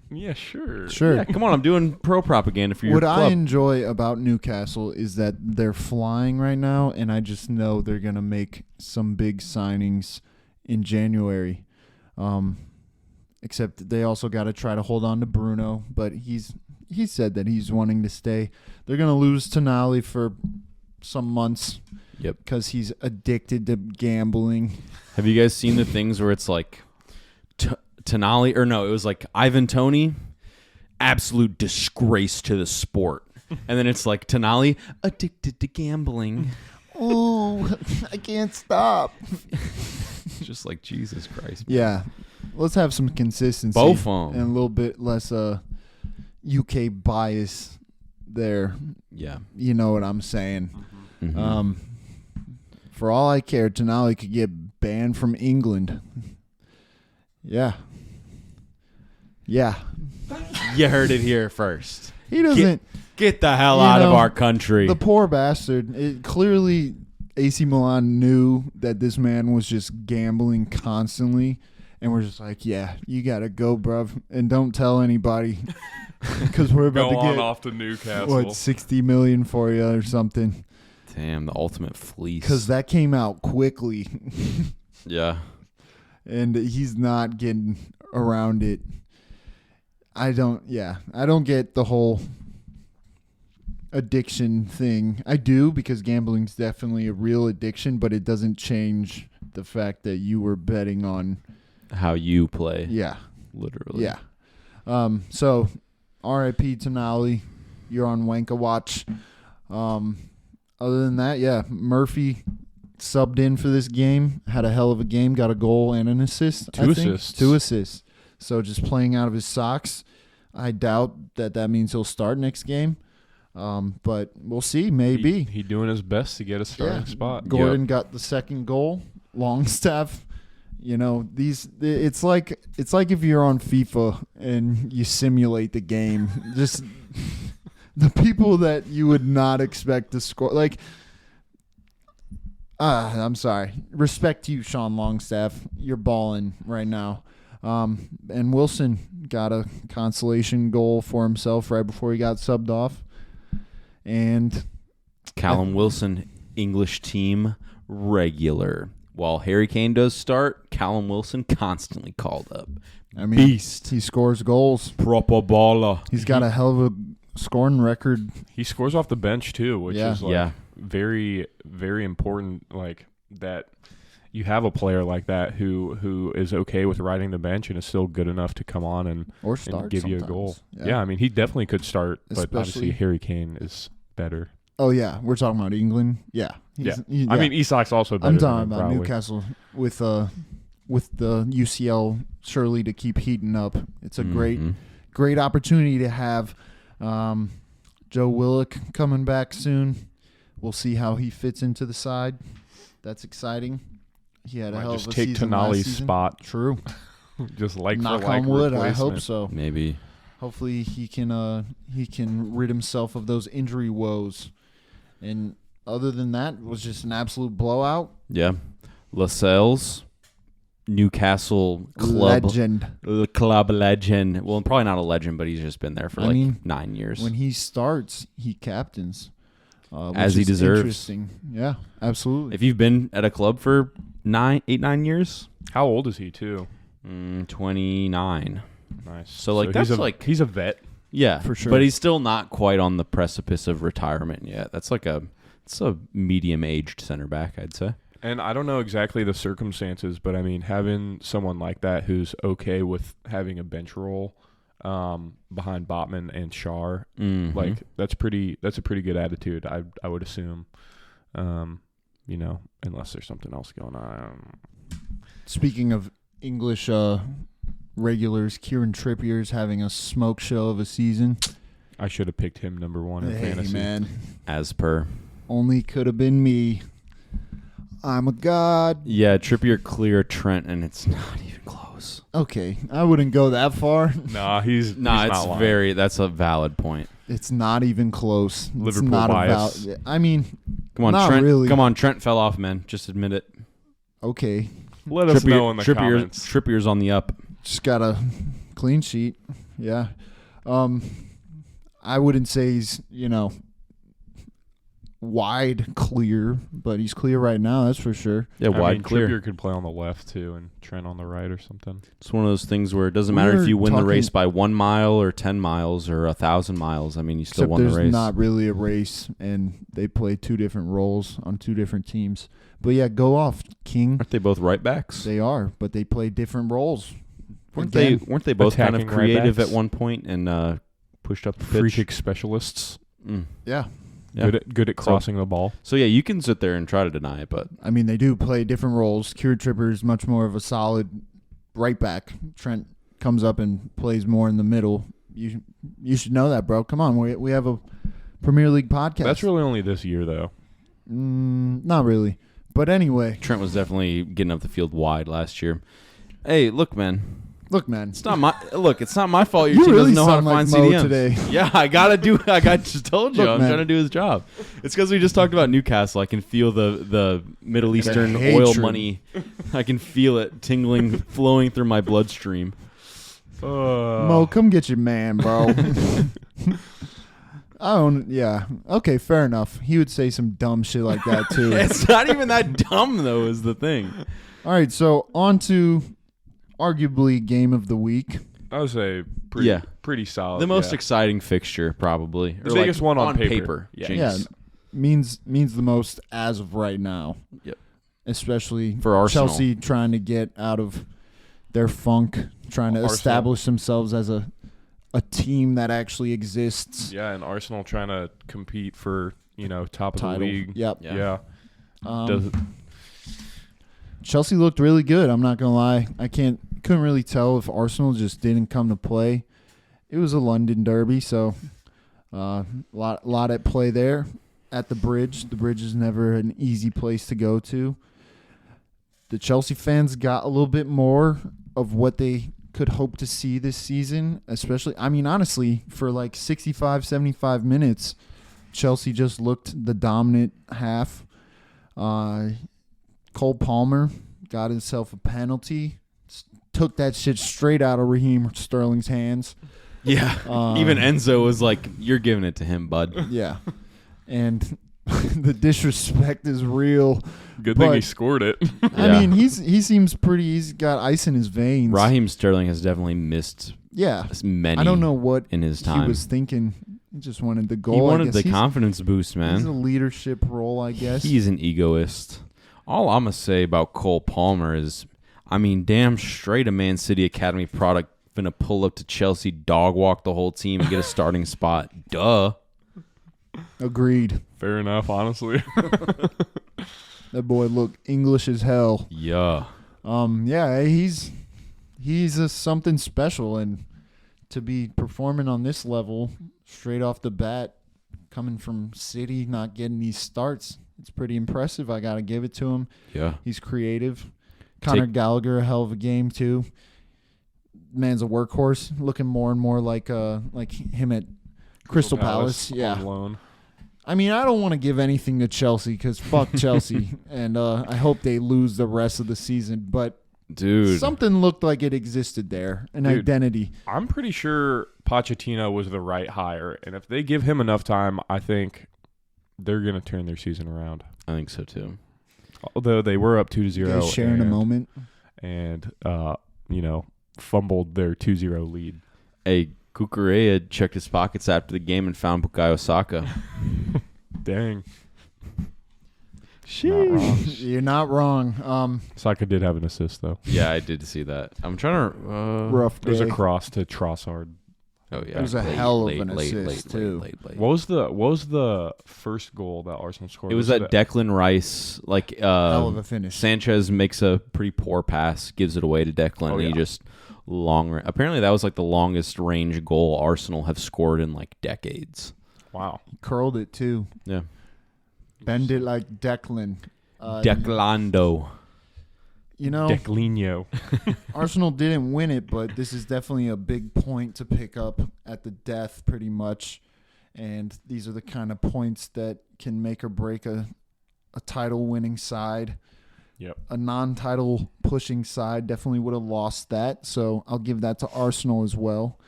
Yeah, sure. Yeah, come on, I'm doing pro propaganda for your club. What I enjoy about Newcastle is that they're flying right now, and I just know they're going to make some big signings in January. Except they also got to try to hold on to Bruno, but he said that he's wanting to stay. They're going to lose Tonali for some months. Yep. Because he's addicted to gambling. Have you guys seen the things where it's like Tonali, or no, it was like Ivan Toney, absolute disgrace to the sport. And then it's like Tonali, addicted to gambling. Oh, I can't stop. It's just like, Jesus Christ. Yeah. Let's have some consistency. Both of them. And a little bit less UK bias there. Yeah. You know what I'm saying. Mm-hmm. For all I care, Tonali could get banned from England. Yeah. You heard it here first. He doesn't get the hell out of our country. The poor bastard. Clearly, AC Milan knew that this man was just gambling constantly, and we're just like, yeah, you gotta go, bruv, and don't tell anybody, because we're about to get off to Newcastle. $60 million for you or something. Damn, the ultimate fleece. Because that came out quickly. Yeah. And he's not getting around it. I don't get the whole addiction thing. I do, because gambling's definitely a real addiction, but it doesn't change the fact that you were betting on how you play. Yeah. Literally. Yeah. So R.I.P. to Ollie. You're on Wanka watch. Other than that, yeah, Murphy subbed in for this game. Had a hell of a game. Got a goal and an assist. Two assists. So just playing out of his socks. I doubt that means he'll start next game. But we'll see. Maybe. He doing his best to get a starting spot. Gordon got the second goal. Longstaff. It's like if you're on FIFA and you simulate the game. Just the people that you would not expect to score. Like, I'm sorry. Respect to you, Sean Longstaff. You're balling right now. And Wilson got a consolation goal for himself right before he got subbed off. And Callum Wilson, English team regular. While Harry Kane does start, Callum Wilson constantly called up. Beast. He scores goals. Proper baller. He's got a hell of a scoring record. He scores off the bench too, which is very, very important. Like that, you have a player like that who is okay with riding the bench and is still good enough to come on and give you a goal. Yeah, I mean, he definitely could start, but obviously Harry Kane is better. Oh yeah, we're talking about England. Yeah, I mean, Isak's also better. I'm talking about probably. Newcastle with the UCL surely to keep heating up. It's a great opportunity to have Joe Willock coming back soon. We'll see how he fits into the side. That's exciting. He had a hell of a season last season. Spot. True. Just like knock on wood. I hope so. Maybe. Hopefully he can rid himself of those injury woes. And other than that, it was just an absolute blowout. Yeah. Lascelles, Newcastle club legend. Well, probably not a legend, but he's just been there for 9 years. When he starts, he captains. As he deserves. Interesting. Yeah, absolutely. If you've been at a club for 9 years. How old is he, too? 29. Nice. So he's a vet. Yeah, for sure. But he's still not quite on the precipice of retirement yet. It's a medium-aged center back, I'd say. And I don't know exactly the circumstances, but I mean, having someone like that who's okay with having a bench role behind Botman and Schär, like that's a pretty good attitude. I would assume, unless there's something else going on. Speaking of English regulars, Kieran Trippier's having a smoke show of a season. I should have picked him number one in fantasy. Man. As per. Only could have been me. I'm a god. Yeah, Trippier clear Trent, and it's not even close. Okay, I wouldn't go that far. Nah, he's not lying. That's a valid point. It's not even close. Liverpool bias. I mean, come on, not Trent. Really. Come on, Trent fell off, man. Just admit it. Okay. Let us know in the comments. Trippier's on the up. Just got a clean sheet. Yeah. I wouldn't say he's, wide clear, but he's clear right now, that's for sure. Yeah, wide clear. Trippier could play on the left too and Trent on the right or something. It's one of those things where it doesn't matter if you win the race by 1 mile or 10 miles or 1,000 miles. I mean, you still won the race. There's not really a race, and they play two different roles on two different teams. But yeah, go off, King. Aren't they both right backs? They are, but they play different roles. Weren't they both kind of creative at one point and pushed up the pitch? Free kick specialists. Yeah. Good at crossing the ball. So yeah, you can sit there and try to deny it, but I mean, they do play different roles. Kieran Trippier is much more of a solid right back. Trent comes up and plays more in the middle. You should know that, bro. Come on, we have a Premier League podcast. That's really only this year, though. Not really, but anyway, Trent was definitely getting up the field wide last year. Hey, look, man. It's not my fault. Your team really doesn't know how to find CDMs today. Yeah, I just told you. I'm trying to do his job. It's because we just talked about Newcastle. I can feel the Middle Eastern oil money. I can feel it tingling, flowing through my bloodstream. Mo, come get your man, bro. Okay, fair enough. He would say some dumb shit like that too. It's not even that dumb though, is the thing. All right, so on to arguably game of the week. I would say pretty solid. The most exciting fixture, probably. The biggest one on paper. Yeah. Yeah, means the most as of right now. Yep. Especially for Arsenal. Chelsea trying to get out of their funk, trying to establish themselves as a team that actually exists. Yeah, and Arsenal trying to compete for, top of Title. the league. Yep. Yeah. Chelsea looked really good. I'm not gonna lie. I couldn't really tell if Arsenal just didn't come to play. It was a London derby, so lot at play there at the Bridge. The Bridge is never an easy place to go to. The Chelsea fans got a little bit more of what they could hope to see this season, especially, honestly, for like 65, 75 minutes, Chelsea just looked the dominant half. Cole Palmer got himself a penalty, took that shit straight out of Raheem Sterling's hands. Yeah. Even Enzo was like, you're giving it to him, bud. Yeah. And the disrespect is real. Good thing he scored it. He seems pretty. He's got ice in his veins. Raheem Sterling has definitely missed many. I don't know what in his time he was thinking. He just wanted the goal. He wanted the confidence boost, man. He's a leadership role, I guess. He's an egoist. All I'm going to say about Cole Palmer is, damn straight a Man City Academy product finna pull up to Chelsea, dog walk the whole team, and get a starting spot. Duh. Agreed. Fair enough, honestly. That boy looked English as hell. Yeah. He's something special, and to be performing on this level straight off the bat, coming from City, not getting these starts, it's pretty impressive. I gotta give it to him. Yeah. He's creative. Conor Gallagher, a hell of a game too. Man's a workhorse, looking more and more like him at Crystal Palace. Yeah. On loan. I don't want to give anything to Chelsea because fuck Chelsea, and I hope they lose the rest of the season. But dude, something looked like it existed there, identity. I'm pretty sure Pochettino was the right hire, and if they give him enough time, I think they're gonna turn their season around. I think so too. Although they were up 2-0, sharing a moment, and fumbled their 2-0 lead. Hey, Kukurea checked his pockets after the game and found Bukayo Saka. Dang. Sheesh. You're not wrong. Saka did have an assist, though. Yeah, I did see that. I'm trying to... rough day. There's a cross to Trossard. Oh, yeah. It was a hell of an assist, too. What was the first goal that Arsenal scored? It was that Declan Rice, hell of a finish. Sanchez makes a pretty poor pass, gives it away to Declan, and he just... Apparently, that was the longest range goal Arsenal have scored in decades. Wow. He curled it too. Yeah. Bend it like Declan. Declando. Declino. Arsenal didn't win it, but this is definitely a big point to pick up at the death pretty much. And these are the kind of points that can make or break a title-winning side. Yep. A non-title pushing side definitely would have lost that, so I'll give that to Arsenal as well.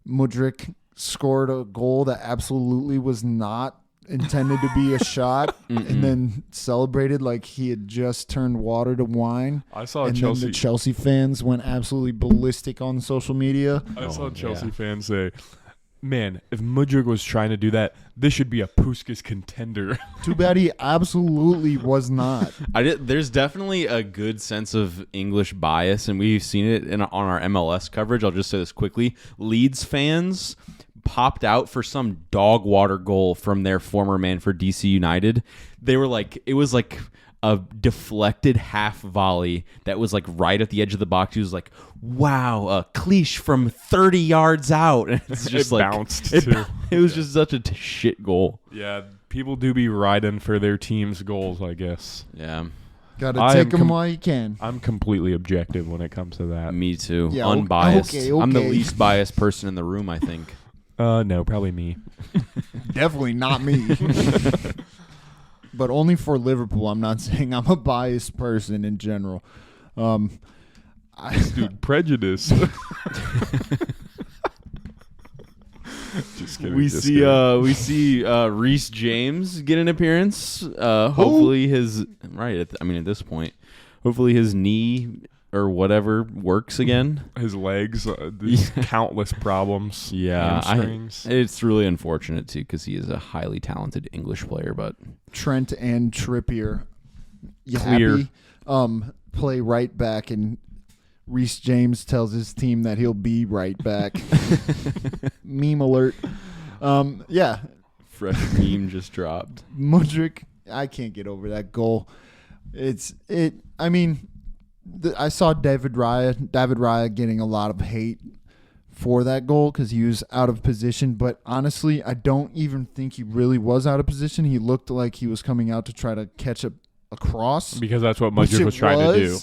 Mudryk scored a goal that absolutely was not intended to be a shot, and then celebrated like he had just turned water to wine. I saw and Chelsea. Then the Chelsea fans went absolutely ballistic on social media. I saw Chelsea fans say, man, if Mudryk was trying to do that, this should be a Puskas contender. Too bad he absolutely was not. There's definitely a good sense of English bias, and we've seen it on our MLS coverage. I'll just say this quickly. Leeds fans popped out for some dog water goal from their former man for DC United. They were it was a deflected half volley that was right at the edge of the box. He was like, wow, a cleache from 30 yards out. And it's just it bounced too. It was just such a shit goal. Yeah, people do be riding for their team's goals, I guess. Yeah. Got to take them while you can. I'm completely objective when it comes to that. Me too. Yeah, unbiased. okay. I'm the least biased person in the room, I think. No, probably me. Definitely not me. But only for Liverpool. I'm not saying I'm a biased person in general. Dude, prejudice. Just kidding. We see Reece James get an appearance. Hopefully his at this point, hopefully his knee or whatever works again. His legs, these countless problems. Yeah, hamstrings. It's really unfortunate too because he is a highly talented English player. But Trent and Trippier, you Clear. happy? Play right back, and Reece James tells his team that he'll be right back. Meme alert. Yeah, fresh meme just dropped. Mudryk, I can't get over that goal. I mean, I saw David Raya getting a lot of hate for that goal because he was out of position. But honestly, I don't even think he really was out of position. He looked like he was coming out to try to catch a cross. Because that's what Mudryk was trying to do.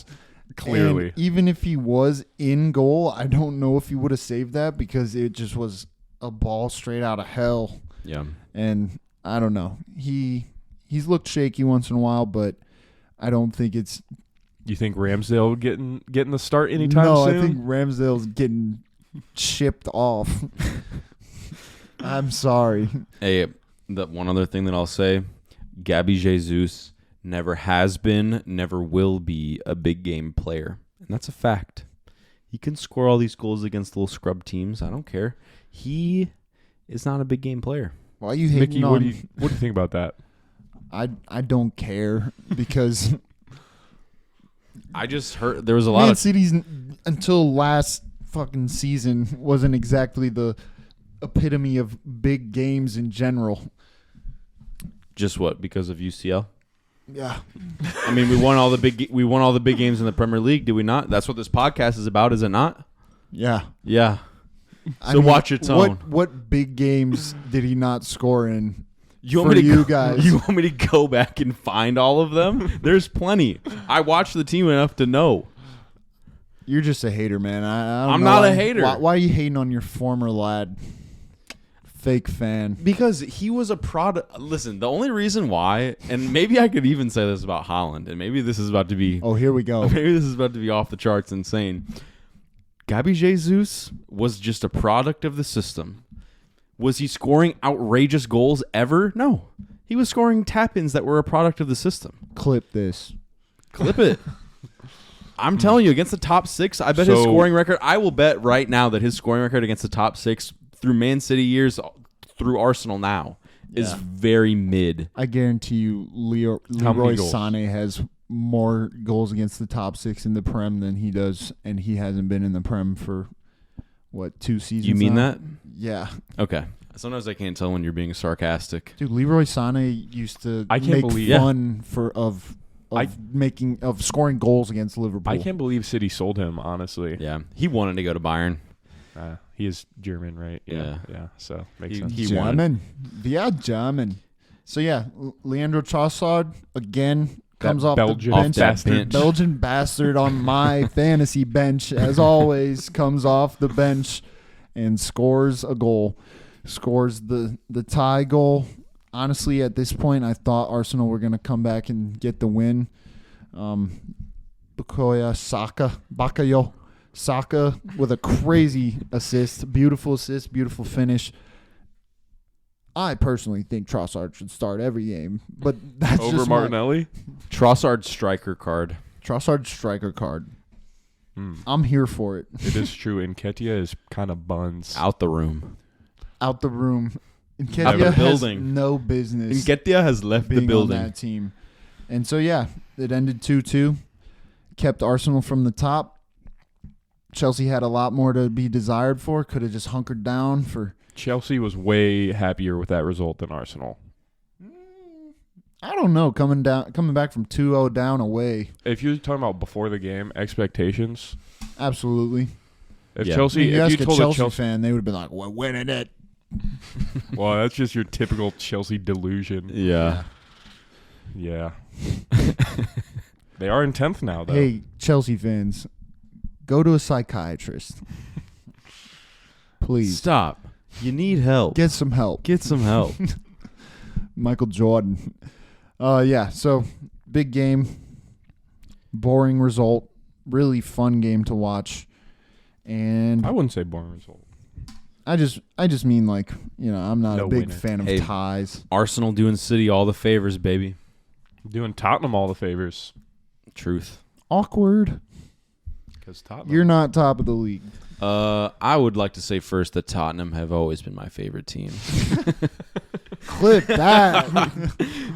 Clearly. And even if he was in goal, I don't know if he would have saved that because it just was a ball straight out of hell. Yeah. And I don't know. He's looked shaky once in a while, but I don't think it's. You think Ramsdale getting the start anytime soon? No, I think Ramsdale's getting shipped off. I'm sorry. Hey, the one other thing that I'll say, Gabby Jesus never has been, never will be a big game player. And that's a fact. He can score all these goals against little scrub teams. I don't care. He is not a big game player. Why are you hating Mickey, on? what do you think about that? I don't care because I just heard there was a lot Man of City's until last fucking season wasn't exactly the epitome of big games in general. just what because of UCL. Yeah. I mean, we won all the big games in the Premier League, did we not? That's what this podcast is about, is it not? Yeah. Yeah. I So mean, watch your tone. What big games did he not score in? You for want me to you go, guys? You want me to go back and find all of them? There's plenty. I watched the team enough to know. You're just a hater, man. I'm not a hater. Why are you hating on your former lad? Fake fan. Because he was a product. Listen, the only reason why, and maybe I could even say this about Haaland, and maybe this is about to be. Oh, here we go. Maybe this is about to be off the charts insane. Gabby Jesus was just a product of the system. Was he scoring outrageous goals ever? No. He was scoring tap-ins that were a product of the system. Clip this. Clip it. I'm telling you, against the top six, I bet his scoring record, I will bet right now that his scoring record against the top six through Man City years, through Arsenal now, is very mid. I guarantee you Leroy Sané has more goals against the top six in the Prem than he does, and he hasn't been in the Prem for, 2 seasons You mean now? that? Yeah. Okay. Sometimes I can't tell when you're being sarcastic. Dude, Leroy Sané used to make fun of scoring goals against Liverpool. I can't believe City sold him, honestly. Yeah. He wanted to go to Bayern. He is German, right? Yeah. So makes sense. He German. Yeah, German. So, yeah, Leandro Trossard, again, comes off Belgian the bench. bastard. Belgian bastard on my fantasy bench, as always, comes off the bench and scores a goal. Scores the tie goal. Honestly, at this point, I thought Arsenal were going to come back and get the win. Bukayo Saka with a crazy assist. Beautiful finish. I personally think Trossard should start every game, but that's Over just Martinelli? Trossard's striker card. Trossard's striker card. I'm here for it. It is true. Nketiah is kind of buns. Out the room. Out the room. Out Nketiah the has building. no business Nketiah has left being the building. on that team. And so, yeah, it ended 2-2. Kept Arsenal from the top. Chelsea had a lot more to be desired for. Could have just hunkered down for... Chelsea was way happier with that result than Arsenal. I don't know. Coming back from 2-0 down away. If you're talking about before the game, expectations. Absolutely. If Yeah. Chelsea, You if ask you a told Chelsea a Chelsea fan, they would have been like, "We're winning it." well, that's just your typical Chelsea delusion. Yeah. Yeah. They are in 10th now, though. Hey, Chelsea fans, go to a psychiatrist. Please. Stop. You need help. Get some help. Get some help. Michael Jordan. Yeah, so big game. Boring result. Really fun game to watch. And I wouldn't say boring result. I just mean, like, I'm not No a big winner. fan of Hey. ties. Arsenal doing City all the favors, baby. Doing Tottenham all the favors. Truth. Awkward. Because Tottenham. You're not top of the league. I would like to say first that Tottenham have always been my favorite team. Clip that.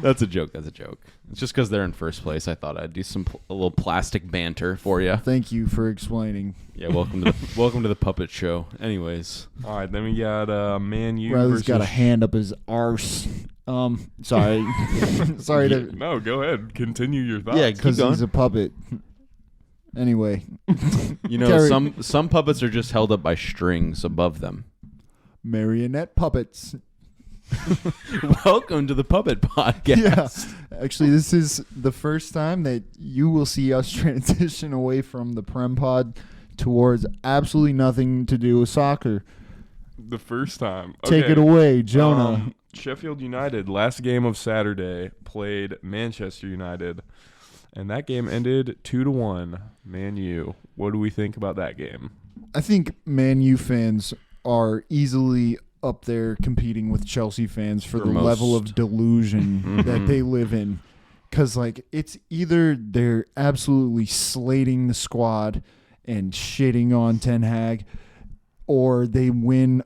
That's a joke. That's a joke. It's just because they're in first place. I thought I'd do a little plastic banter for you. Thank you for explaining. Yeah, welcome to the puppet show. Anyways, all right, then we got Man U. Riley's got a hand up his arse. Sorry, sorry to. No, go ahead. Continue your thoughts. Yeah, Because he's a puppet. Anyway, some puppets are just held up by strings above them. marionette puppets. Welcome to the Puppet Podcast. Yeah, actually, this is the first time that you will see us transition away from the Prem Pod towards absolutely nothing to do with soccer. The first time. Take Okay. it away, Jonah. Sheffield United, last game of Saturday, played Manchester United, and that game ended 2-1. Man U. What do we think about that game? I think Man U fans are easily up there competing with Chelsea fans for the level of delusion that they live in. Because, it's either they're absolutely slating the squad and shitting on Ten Hag, or they win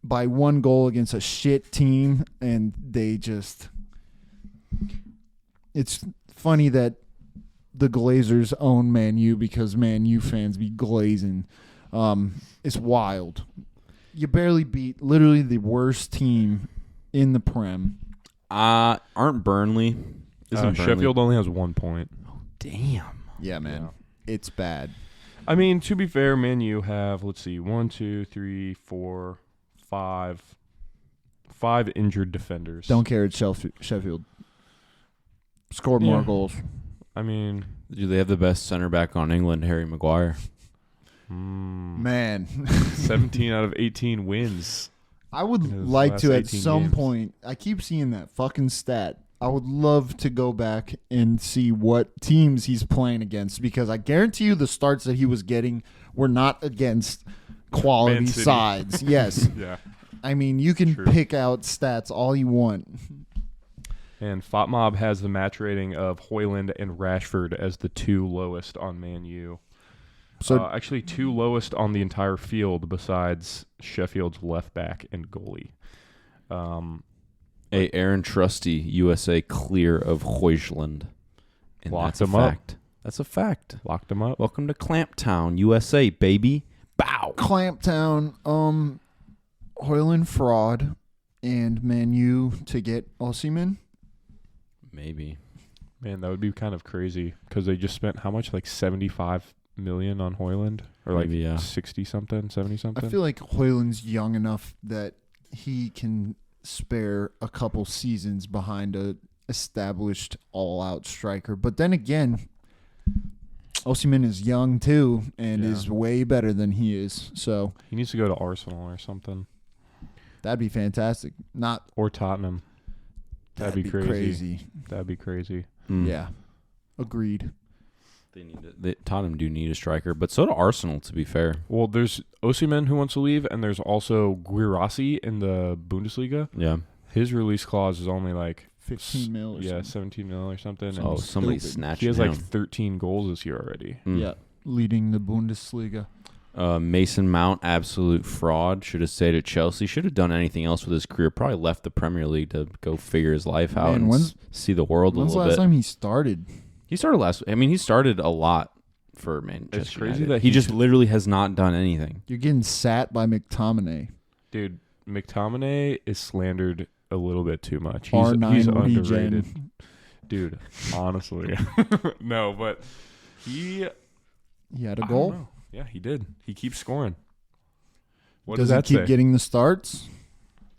by 1 goal against a shit team, and they just... It's funny that the Glazers own Man U because Man U fans be glazing. It's wild. You barely beat literally the worst team in the Prem. Aren't Burnley? Isn't Burnley? Sheffield only has 1 point. Damn. Yeah, man. Yeah. It's bad. I mean, to be fair, Man U have, 1, 2, 3, 4, 5 injured defenders. Don't care. It's Sheffield. Scored more goals. I mean... Do they have the best center back on England, Harry Maguire? Man. 17 out of 18 wins. I would his like last to, at 18 some games. point, I keep seeing that fucking stat. I would love to go back and see what teams he's playing against, because I guarantee you the starts that he was getting were not against quality Man City. sides. Yes. Yeah. I mean, you can True. pick out stats all you want. And FotMob has the match rating of Hoyland and Rashford as the 2 lowest on Man U. So Actually, 2 lowest on the entire field besides Sheffield's left back and goalie. Hey, Aaron Trusty, USA clear of Hoyland. And Locked that's a him up. fact. That's a fact. Locked him up. Welcome to Clamptown, USA, baby. Bow. Clamptown, Hoyland fraud, and Man U to get Osimhen. Maybe. Man, that would be kind of crazy because they just spent how much? 75 million on Hoyland? Or Maybe, yeah. 60-something, 70-something? I feel like Hoyland's young enough that he can spare a couple seasons behind a established all-out striker. But then again, Osimhen is young too and is way better than he is. So He needs to go to Arsenal or something. that'd be fantastic. Or Tottenham. That'd be crazy. crazy. That'd be crazy. Yeah. Agreed. They need it. Tottenham do need a striker, but so do Arsenal, to be fair. Well, there's Osimhen who wants to leave, and there's also Guirassy in the Bundesliga. Yeah. His release clause is only 15 mil or something. 17 mil or something. Oh, and somebody's stupid. snatching he has him. 13 goals this year already. Yeah. Leading the Bundesliga. Mason Mount, absolute fraud. Should have stayed at Chelsea. Should have done anything else with his career. Probably left the Premier League to go figure his life out Man, and see the world a When's the little last bit. time he started? He started a lot for Manchester It's crazy United. that he he just literally has not done anything. You're getting sat by McTominay. Dude, McTominay is slandered a little bit too much. R9 He's regen. underrated. Dude, honestly. No, but he He had a I don't goal. know. Yeah, he did. He keeps scoring. What Does does he that keep say? getting the starts?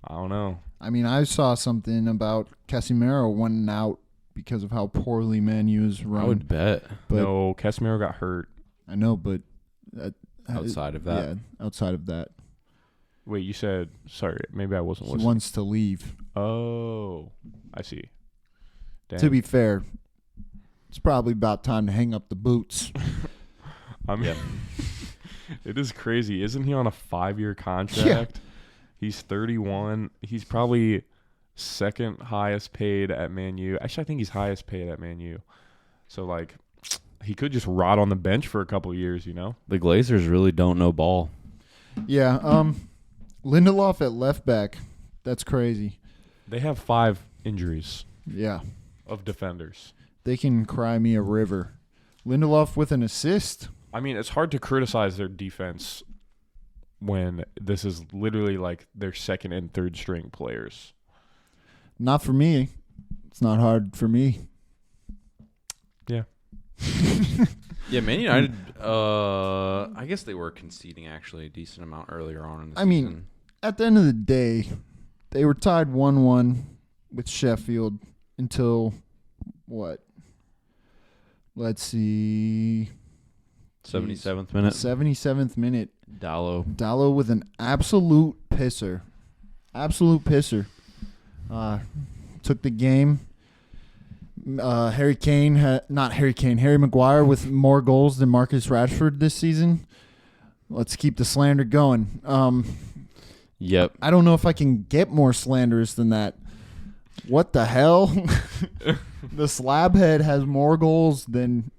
I don't know. I mean, I saw something about Casemiro went out because of how poorly Man U is run. I would bet. But No, Casemiro got hurt. I know, but Outside of that. yeah, outside of that, Wait, you said sorry, maybe I wasn't he listening. wants to leave. Oh, I see. Damn. To be fair, it's probably about time to hang up the boots. I mean, it is crazy. Isn't he on a 5-year contract? He's 31. He's probably second highest paid at Man U. Actually, I think he's highest paid at Man U. So, he could just rot on the bench for a couple of years, you know? The Glazers really don't know ball. Yeah. Lindelof at left back. That's crazy. They have 5 injuries Yeah. of defenders. They can cry me a river. Lindelof with an assist. I mean, it's hard to criticize their defense when this is literally like their second and third string players. Not for me. It's not hard for me. Yeah. Yeah, Man United, I guess they were conceding actually a decent amount earlier on in the season. I mean, at the end of the day, they were tied 1-1 with Sheffield until what? Let's see. 77th minute. 77th minute. Dalot with an absolute pisser. Took the game. Harry Maguire with more goals than Marcus Rashford this season. Let's keep the slander going. Yep. I don't know if I can get more slanderous than that. What the hell? The slabhead has more goals than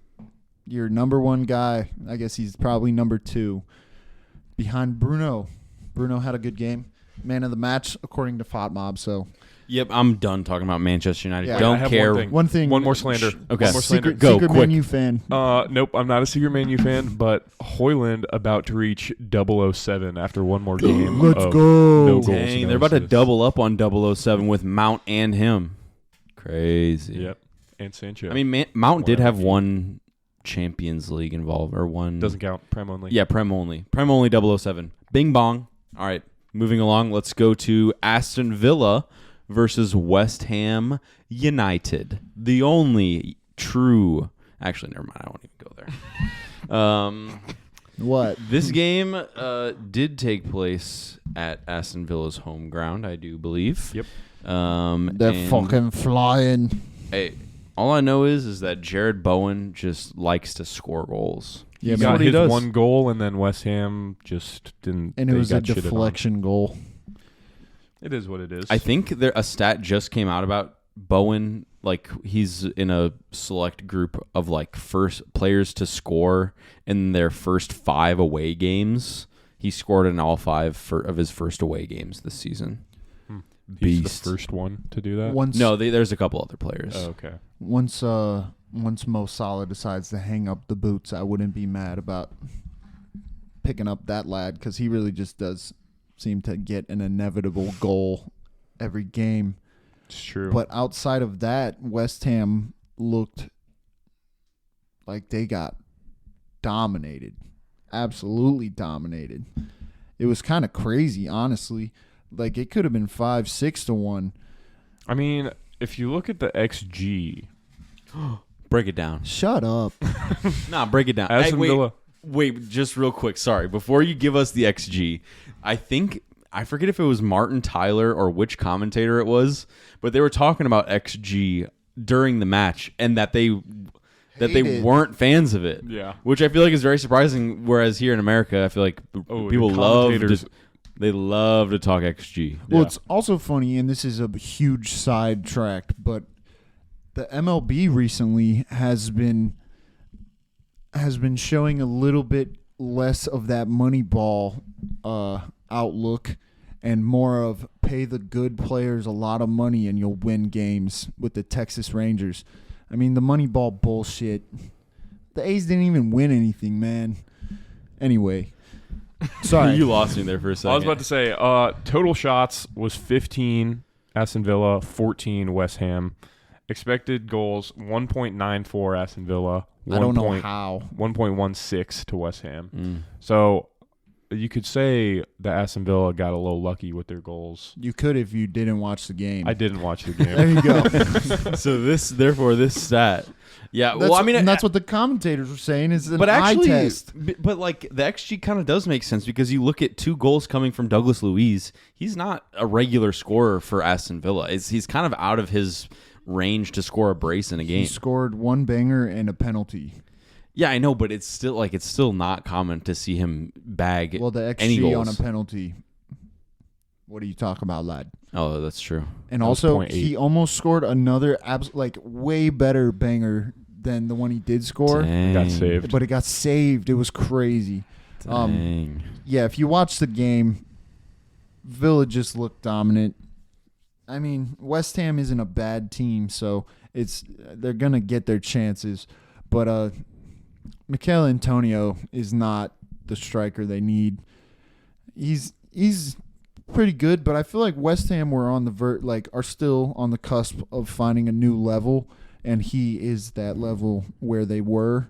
your number one guy. I guess he's probably number 2 behind Bruno. Bruno had a good game. Man of the match, according to FOTMob. So, Yep, I'm done talking about Manchester United. Yeah. I Don't have care. one One more slander. Okay. One more slander. Secret quick. Man U fan. Nope, I'm not a secret Man U fan, but Hoyland about to reach 007 after one more game. Let's of go. No goals. Dang, no they're about to assists. double up on 007 with Mount and him. Crazy. Yep, and Sancho. I mean, Mount did Or have MVP. one Champions League involved, or one. doesn't count. Prem only. Yeah, Prem only. Prem only 007. Bing bong. All right, moving along. Let's go to Aston Villa versus West Ham United. The only true. Actually, never mind. I won't even go there. What? This game did take place at Aston Villa's home ground, I do believe. Yep. They're and, fucking flying. Hey, all I know is that Jared Bowen just likes to score goals. Yeah, He man. got what he his does. one goal, and then West Ham just didn't. And it they was a got shitted on. deflection goal. It is what it is. I think a stat just came out about Bowen. Like, he's in a select group of like first players to score in their first 5 away games. He scored in all 5 of his first away games this season. He's Beast. the first one to do that. Once There's a couple other players. Oh, okay. once Mo Salah decides to hang up the boots, I wouldn't be mad about picking up that lad because he really just does seem to get an inevitable goal every game. It's true. But outside of that, West Ham looked like they got dominated. Absolutely dominated. It was kind of crazy, honestly. Like, it could have been 5-6-1. I mean, if you look at the XG, Break it down. Shut up. Nah, break it down. Aston Villa. Wait, just real quick. Sorry. Before you give us the XG, I forget if it was Martin Tyler or which commentator it was, but they were talking about XG during the match and that they Hated. weren't fans of it. Yeah. Which I feel like is very surprising. Whereas here in America, I feel like people love to talk XG. Well, Yeah. it's also funny, and this is a huge sidetrack, but the MLB recently has been showing a little bit less of that Moneyball outlook and more of pay the good players a lot of money and you'll win games with the Texas Rangers. I mean, the Moneyball bullshit. The A's didn't even win anything, man. Anyway. Sorry. You lost me there for a second. I was about to say, total shots was 15 Aston Villa, 14 West Ham. Expected goals 1.94 Aston Villa. I don't know how. 1.16 to West Ham. So you could say that Aston Villa got a little lucky with their goals. You could if you didn't watch the game. I didn't watch the There game. you go. So this stat. Yeah, well, I mean, and that's what the commentators were saying is an but actually, eye test. but like the XG kind of does make sense because you look at 2 goals coming from Douglas Luiz. He's not a regular scorer for Aston Villa. He's kind of out of his range to score a brace in a game. He scored 1 banger and a penalty. Yeah, I know, but it's still not common to see him bag Well, the any XG goals. on a penalty. What are you talking about, lad? Oh, that's true. And That was also, 0.8. he almost scored another way better banger than the one he did score. Dang. Got saved. But it got saved. It was crazy. Dang. Yeah, if you watch the game, Villa just looked dominant. I mean, West Ham isn't a bad team, so they're gonna get their chances. But Mikel Antonio is not the striker they need. He's pretty good, but I feel like West Ham were on the are still on the cusp of finding a new level, and he is that level where they were,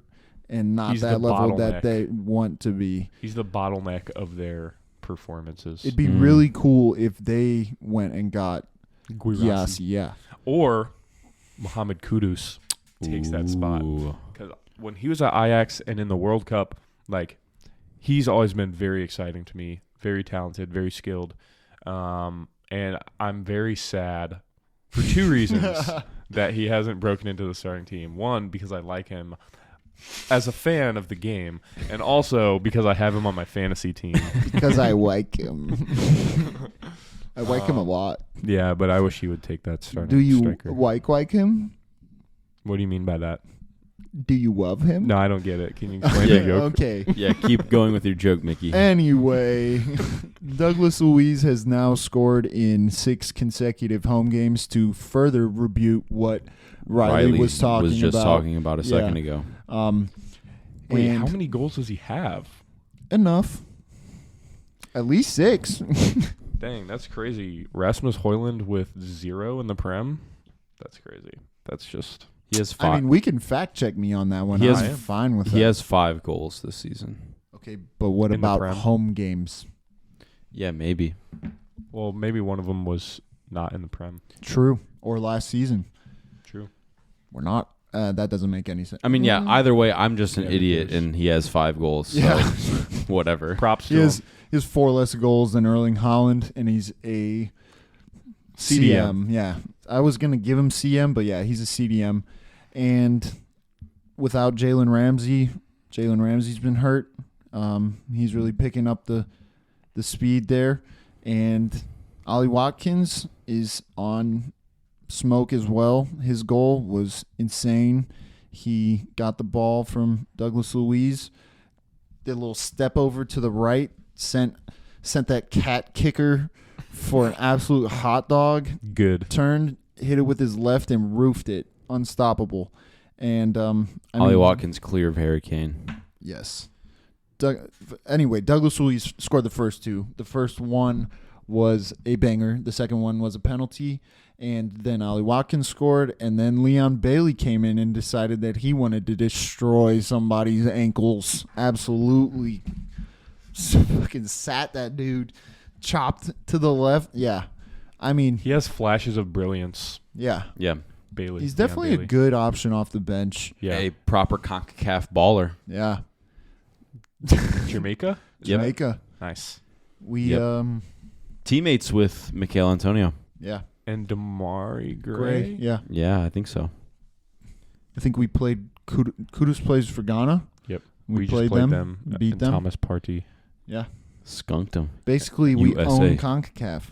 and not that level that they want to be. He's the bottleneck of their performances. It'd be really cool if they went and got Guirassy. Yeah. Or Mohamed Kudus takes that spot. Because when he was at Ajax and in the World Cup, like, he's always been very exciting to me. Very talented, very skilled. And I'm very sad for two reasons that he hasn't broken into the starting team. One, because I like him as a fan of the game, and also because I have him on my fantasy team. Because I like him. I like him a lot. Yeah, but I wish he would take that starting Do you striker. like him? What do you mean by that? Do you love him? No, I don't get it. Can you explain Yeah, the joke? Okay. Yeah, keep going with your joke, Mickey. Anyway, Douglas Luiz has now scored in 6 consecutive home games to further rebuke what Riley was talking was just about. talking about a second ago. Wait, And how many goals does he have? enough. At least 6. Dang, that's crazy. Rasmus Højlund with 0 in the Prem? That's crazy. That's just... He has 5. I mean, we can fact check me on that one. He has- I'm fine with that. He has 5 goals this season. Okay, but what In the about Prem? home games? Yeah, maybe. Well, maybe one of them was not in the Prem. True. Or last season. True. We're not. That doesn't make any sense. I mean, yeah, either way, I'm just an Yeah, who idiot, cares? and he has 5 goals. So Yeah. whatever. Props to He him. has 4 less goals than Erling Haaland, and he's a CDM. Yeah, I was gonna give him CM, but yeah, he's a CDM. And without Jalen Ramsey's been hurt. He's really picking up the speed there, and Ollie Watkins is on smoke as well. His goal was insane. He got the ball from Douglas Luiz, did a little step over to the right, sent that cat kicker for an absolute hot dog, Good. turned, hit it with his left, and roofed it. Unstoppable. And Ollie Watkins clear of Harry Kane. Yes. Anyway, Douglas Luiz scored the first 2. The first one was a banger. The second one was a penalty. And then Ollie Watkins scored. And then Leon Bailey came in and decided that he wanted to destroy somebody's ankles. Absolutely. Fucking sat that dude. Chopped to the left. Yeah. I mean, He has flashes of brilliance, yeah. Yeah. Bailey. He's Leon definitely Bailey. a good option off the bench. Yeah. A proper CONCACAF baller. Yeah. Jamaica? Yep. Jamaica. Nice. We Yep. Teammates with Mikel Antonio. yeah. And Damari Gray. Gray? Yeah. Yeah, I think so. I think we played Kudus plays for Ghana. Yep. We just played them, beat and them. Thomas Partey. Yeah. Skunked him. Basically, we USA. own CONCACAF.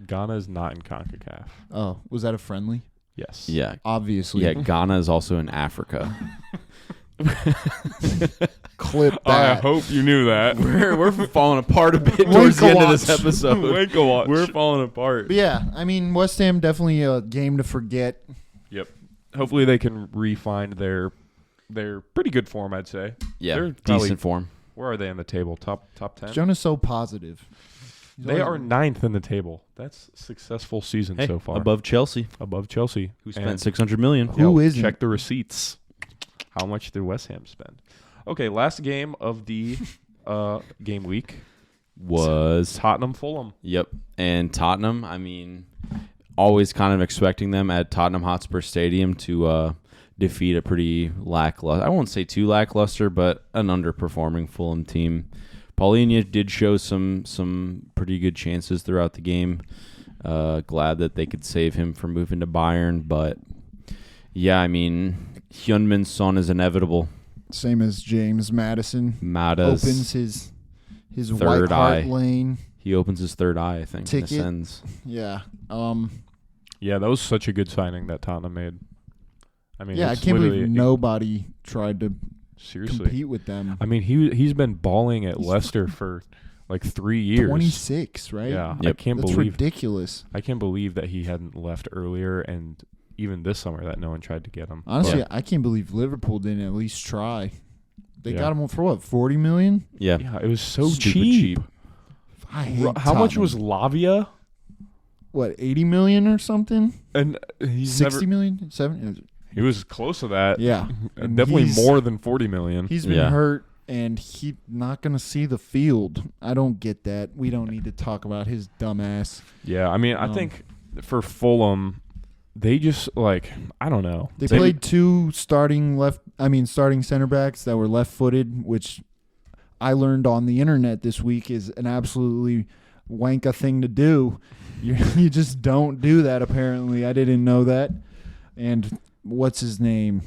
Ghana is not in CONCACAF. Oh, was that a friendly? Yes. Yeah. Obviously. Yeah, Ghana is also in Africa. Clip I that. hope you knew that. We're falling apart a bit towards the end of this Watch. episode. Wake a watch. We're falling apart. But yeah, I mean, West Ham definitely a game to forget. Yep. Hopefully they can refine their pretty good form, I'd say. Yeah, They're probably- decent form. Where are they in the table? Top 10? Jonah's so positive. He's They are always- 9th in the table. That's a successful season Hey, so far. above Chelsea, Above Chelsea. who spent And- $600 million. Who isn't? Check the receipts. How much did West Ham spend? Okay, last game of the game week. Was Tottenham Fulham. Yep. And Tottenham, I mean, always kind of expecting them at Tottenham Hotspur Stadium to defeat a pretty lackluster, I won't say too lackluster, but an underperforming Fulham team. Paulinho did show some pretty good chances throughout the game. Glad that they could save him from moving to Bayern, but yeah, I mean, Hyunmin Son is inevitable. Same as James Madison. Matas Opens his third white hart eye. lane. He opens his third eye, I think, and Ticket. ascends. Yeah. Yeah, that was such a good signing that Tottenham made. I mean, I it's can't literally- believe nobody tried to seriously. compete with them. I mean, he's been balling at Leicester for like 3 years. 26, right? Yeah, Yep. I can't That's believe ridiculous. I can't believe that he hadn't left earlier, and even this summer that no one tried to get him. Honestly, Yeah. I can't believe Liverpool didn't at least try. They Yeah. got him for what, 40 million? Yeah. Yeah, it was so Stupid cheap. I hate How much Tottenham. was Lavia? What, 80 million or something? And he's 60 never. million? 70? He was close to that. Yeah. And Definitely he's- more than 40 million. He's been Yeah. hurt, and he's not going to see the field. I don't get that. We don't need to talk about his dumb ass. Yeah, I mean, I think for Fulham, they just like I don't know. They played two starting center backs that were left-footed, which I learned on the internet this week is an absolutely wanka thing to do. You just don't do that, apparently. I didn't know that. And what's his name?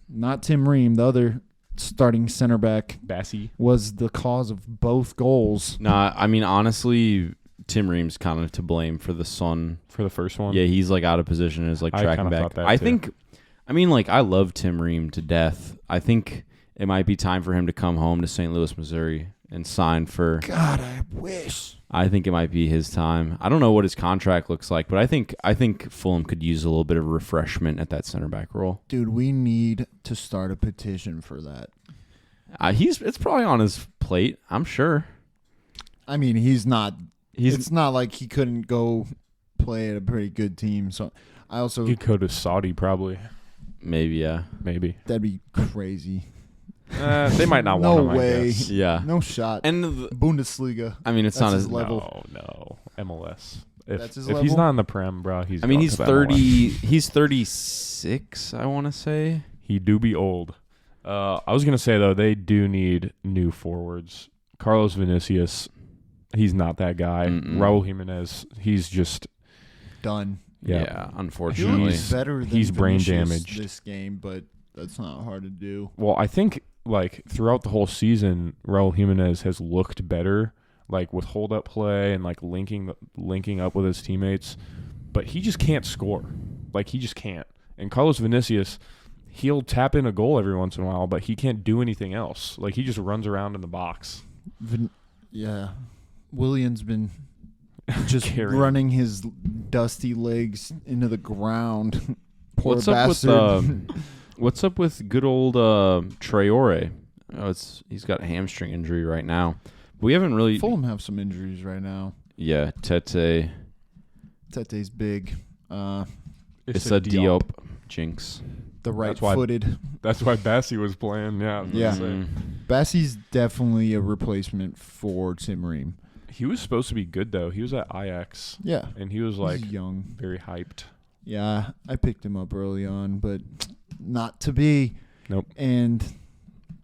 Not Tim Ream, the other starting center back Bassey. was the cause of both goals. Nah, I mean, honestly, Tim Ream's kind of to blame for the Son. For the first one? Yeah, he's like out of position and is like I tracking kinda back. thought that I too. think, I mean, like, I love Tim Ream to death. I think it might be time for him to come home to St. Louis, Missouri and sign for. God, I wish. I think it might be his time. I don't know what his contract looks like, but I think Fulham could use a little bit of refreshment at that center back role. Dude, we need to start a petition for that. It's probably on his plate, I'm sure. I mean, it's not He's like he couldn't go play at a pretty good team. So I also He'd go to Saudi probably. maybe, yeah. Maybe. that'd be crazy. They might not No want him, way. I guess. Yeah. No shot. And Bundesliga. I mean, it's That's not his as level. No. MLS. If, That's his if he's level? not in the Prem, bro, he's I mean, going he's to the 30. MLS. He's 36. I want to say. He do be old. I was gonna say though, they do need new forwards. Carlos Vinicius, he's not that guy. Mm-mm. Raul Jimenez, he's just Done. Yeah, He unfortunately. looks better than he's brain Vinicius damaged. this game, but that's not hard to do. Well, I think like throughout the whole season, Raul Jimenez has looked better, like with hold up play and like linking up with his teammates, but he just can't score. Like he just can't. And Carlos Vinicius, he'll tap in a goal every once in a while, but he can't do anything else. Like he just runs around in the box. Yeah. William's been just Carrying. running his dusty legs into the ground. Poor What's bastard. up with what's up with good old Traore? He's got a hamstring injury right now. We haven't really. Fulham have some injuries right now. Yeah, Tete. Tete's big. It's a Diop jinx. The That's why- right-footed. That's why Bassey was playing. Yeah. I was gonna Yeah. say. Mm. Bassey's definitely a replacement for Tim Ream. He was supposed to be good though. He was at Ajax, Yeah. and he was like He's young. very hyped. Yeah, I picked him up early on, but not to be. Nope. And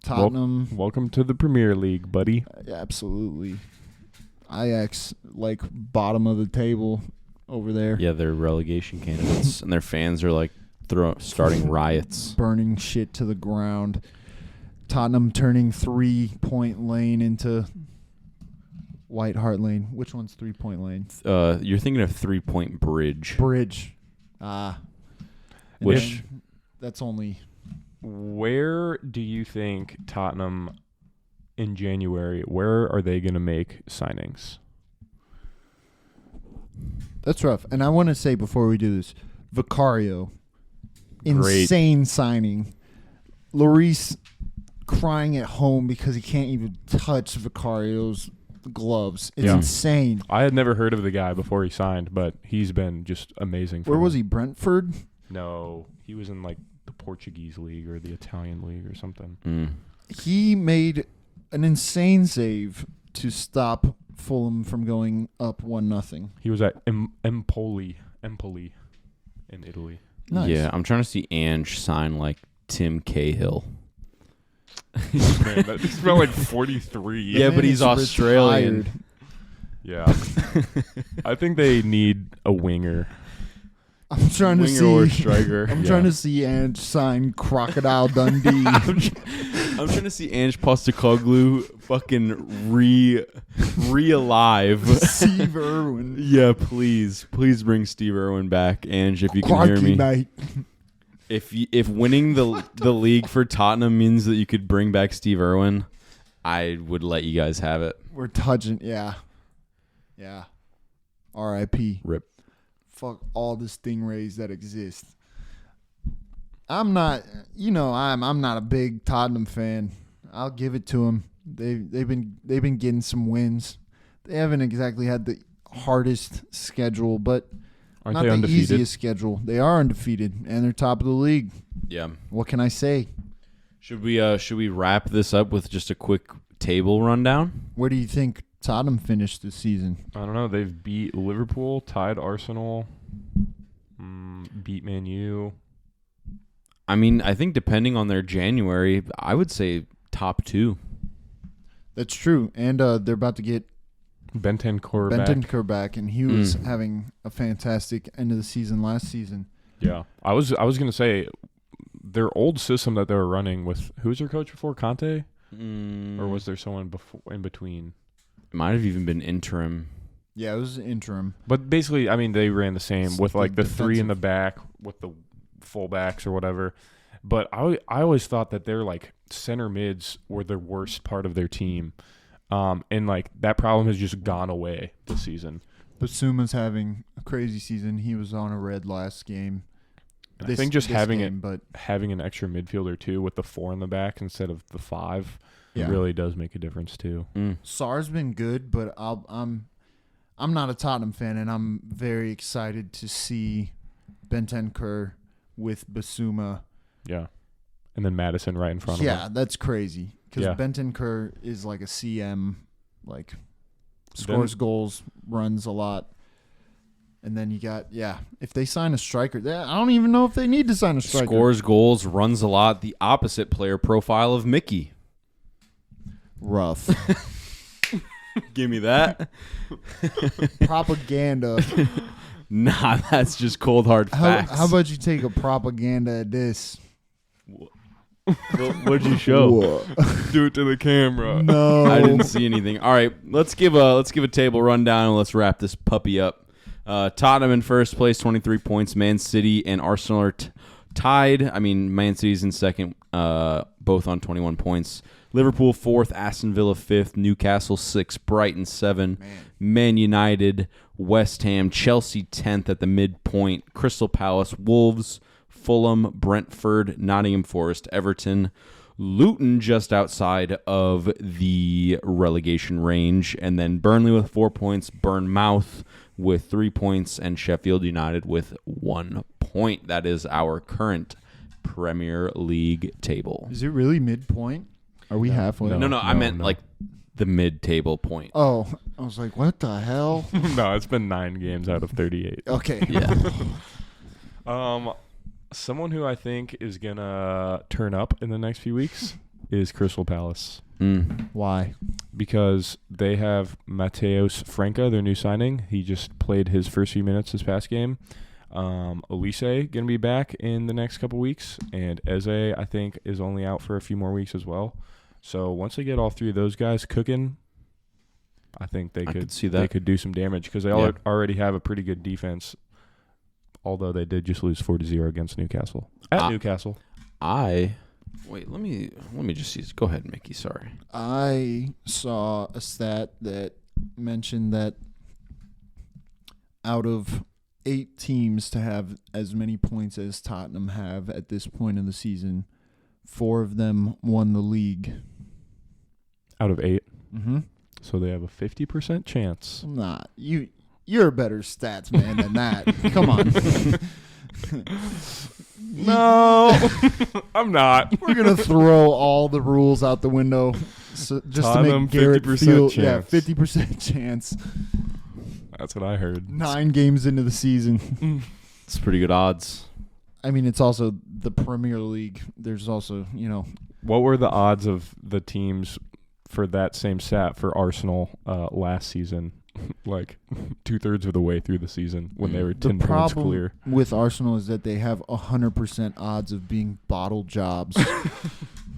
Tottenham, Welcome to the Premier League, buddy. absolutely. Ajax, like bottom of the table over there, Yeah, they're relegation candidates, and their fans are like starting riots. burning shit to the ground. Tottenham turning 3-point lane into White Hart Lane. Which one's 3-point lane? You're thinking of 3-Point Bridge. Bridge. And Which- then that's only Where do you think Tottenham in January? Where are they going to make signings? that's rough. And I want to say before we do this, Vicario, Great. insane signing. Lloris crying at home because he can't even touch Vicario's gloves. It's Yeah. insane. I had never heard of the guy before he signed, but he's been just amazing. For Where them. was he? Brentford? No, he was in like the Portuguese league or the Italian league or something. Mm. He made an insane save to stop Fulham from going up 1-0. He was at Empoli in Italy. Nice. Yeah, I'm trying to see Ange sign like Tim Cahill. Man, that just felt like 43. Yeah, but Man he's is Australian. retired. Yeah. I think they need a winger. I'm trying to Winger or see. striker. I'm Yeah. trying to see Ange sign Crocodile Dundee. I'm trying to see Ange Postecoglou fucking re-alive. Steve Irwin. Yeah, please bring Steve Irwin back, Ange, if you can Crikey, hear me. mate. If winning the league for Tottenham means that you could bring back Steve Irwin, I would let you guys have it. We're touching, yeah. R.I.P. Rip. Fuck all the Stingrays that exist. I'm not a big Tottenham fan. I'll give it to them. They've been getting some wins. They haven't exactly had the hardest schedule, but Aren't not they the undefeated? easiest schedule. They are undefeated and they're top of the league. Yeah. What can I say? Should we wrap this up with just a quick table rundown? Where do you think Tottenham finished this season? I don't know. They've beat Liverpool, tied Arsenal, beat Man U. I mean, I think depending on their January, I would say top 2. That's true. And they're about to get Bentancur back, and he was having a fantastic end of the season last season. Yeah, I was gonna say their old system that they were running with, who was their coach before, Conte, or was there someone before in between? It might have even been interim. Yeah, it was interim. But basically, I mean, they ran the same with like the 3 in the defensive. back with the fullbacks or whatever. But I always thought that their like center mids were the worst part of their team. And like that problem has just gone away this season. Basuma's having a crazy season. He was on a red last game. I think just having but having an extra midfielder too with the 4 in the back instead of the 5 Yeah. really does make a difference too. Sarr's been good, but I'm not a Tottenham fan, and I'm very excited to see Bentancur with Basuma. Yeah. And then Madison right in front of Yeah, him. that's crazy because Yeah. Bentancur is like a CM, like scores goals, runs a lot. And then you got, if they sign a striker, I don't even know if they need to sign a striker. Scores goals, runs a lot. The opposite player profile of Mickey. Rough. Give me that. Propaganda. Nah, that's just cold hard facts. How about you take a propaganda at this? What'd you show? Do it to the camera. No. I didn't see anything. All right, let's give a table rundown and let's wrap this puppy up. Tottenham in first place, 23 points. Man City and Arsenal are tied. I mean, Man City's in second, both on 21 points. Liverpool 4th, Aston Villa 5th, Newcastle 6th, Brighton 7th, Man United, West Ham, Chelsea 10th at the midpoint, Crystal Palace, Wolves, Fulham, Brentford, Nottingham Forest, Everton, Luton just outside of the relegation range, and then Burnley with 4 points, Bournemouth with 3 points, and Sheffield United with 1 point. That is our current Premier League table. Is it really midpoint? Are we halfway? No, I meant like the mid-table point. Oh, I was like, what the hell? No, it's been 9 games out of 38. Okay. Yeah. Someone who I think is gonna turn up in the next few weeks is Crystal Palace. Why? Because they have Mateos Franca, their new signing. He just played his first few minutes this past game. Olise going to be back in the next couple weeks. And Eze, I think, is only out for a few more weeks as well. So once they get all 3 of those guys cooking, I think they could see that. They could do some damage because they already have a pretty good defense, although they did just lose 4-0 against Newcastle. Newcastle. Wait, let me just see. Go ahead, Mickey. Sorry. I saw a stat that mentioned that out of 8 teams to have as many points as Tottenham have at this point in the season, 4 of them won the league. Out of 8. Mm-hmm. So they have a 50% chance. Nah, you're a better stats man than that. Come on. No, I'm not. We're gonna throw all the rules out the window, just Tottenham, to make Garrett 50% feel. chance. Yeah, 50% chance. That's what I heard. 9 games into the season. It's pretty good odds. I mean, it's also the Premier League. There's also, What were the odds of the teams for that same stat for Arsenal last season? Like 2/3 of the way through the season when they were 10 the points problem clear. with Arsenal is that they have 100% odds of being bottle jobs.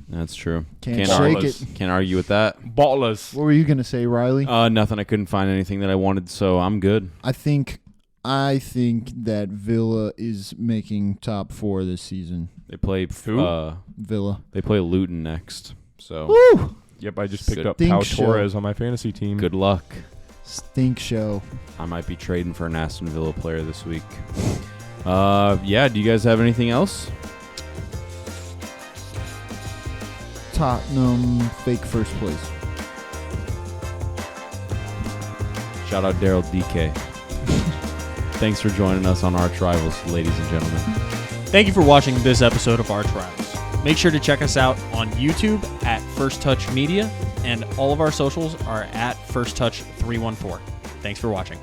That's true. Can't shake argue, it. Can't argue with that. Ballers. What were you gonna say, Riley? Nothing. I couldn't find anything that I wanted, so I'm good. I think I think that Villa is making top 4 this season. They play Villa. They play Luton next. So Woo! Yep, I just picked up Stink Pau show. Torres on my fantasy team. good luck. Stink show. I might be trading for an Aston Villa player this week. Yeah, do you guys have anything else? Tottenham fake first place. Shout out Daryl DK. Thanks for joining us on Arch Rivals, ladies and gentlemen. Thank you for watching this episode of Arch Rivals. Make sure to check us out on YouTube at First Touch Media, and all of our socials are at First Touch 314. Thanks for watching.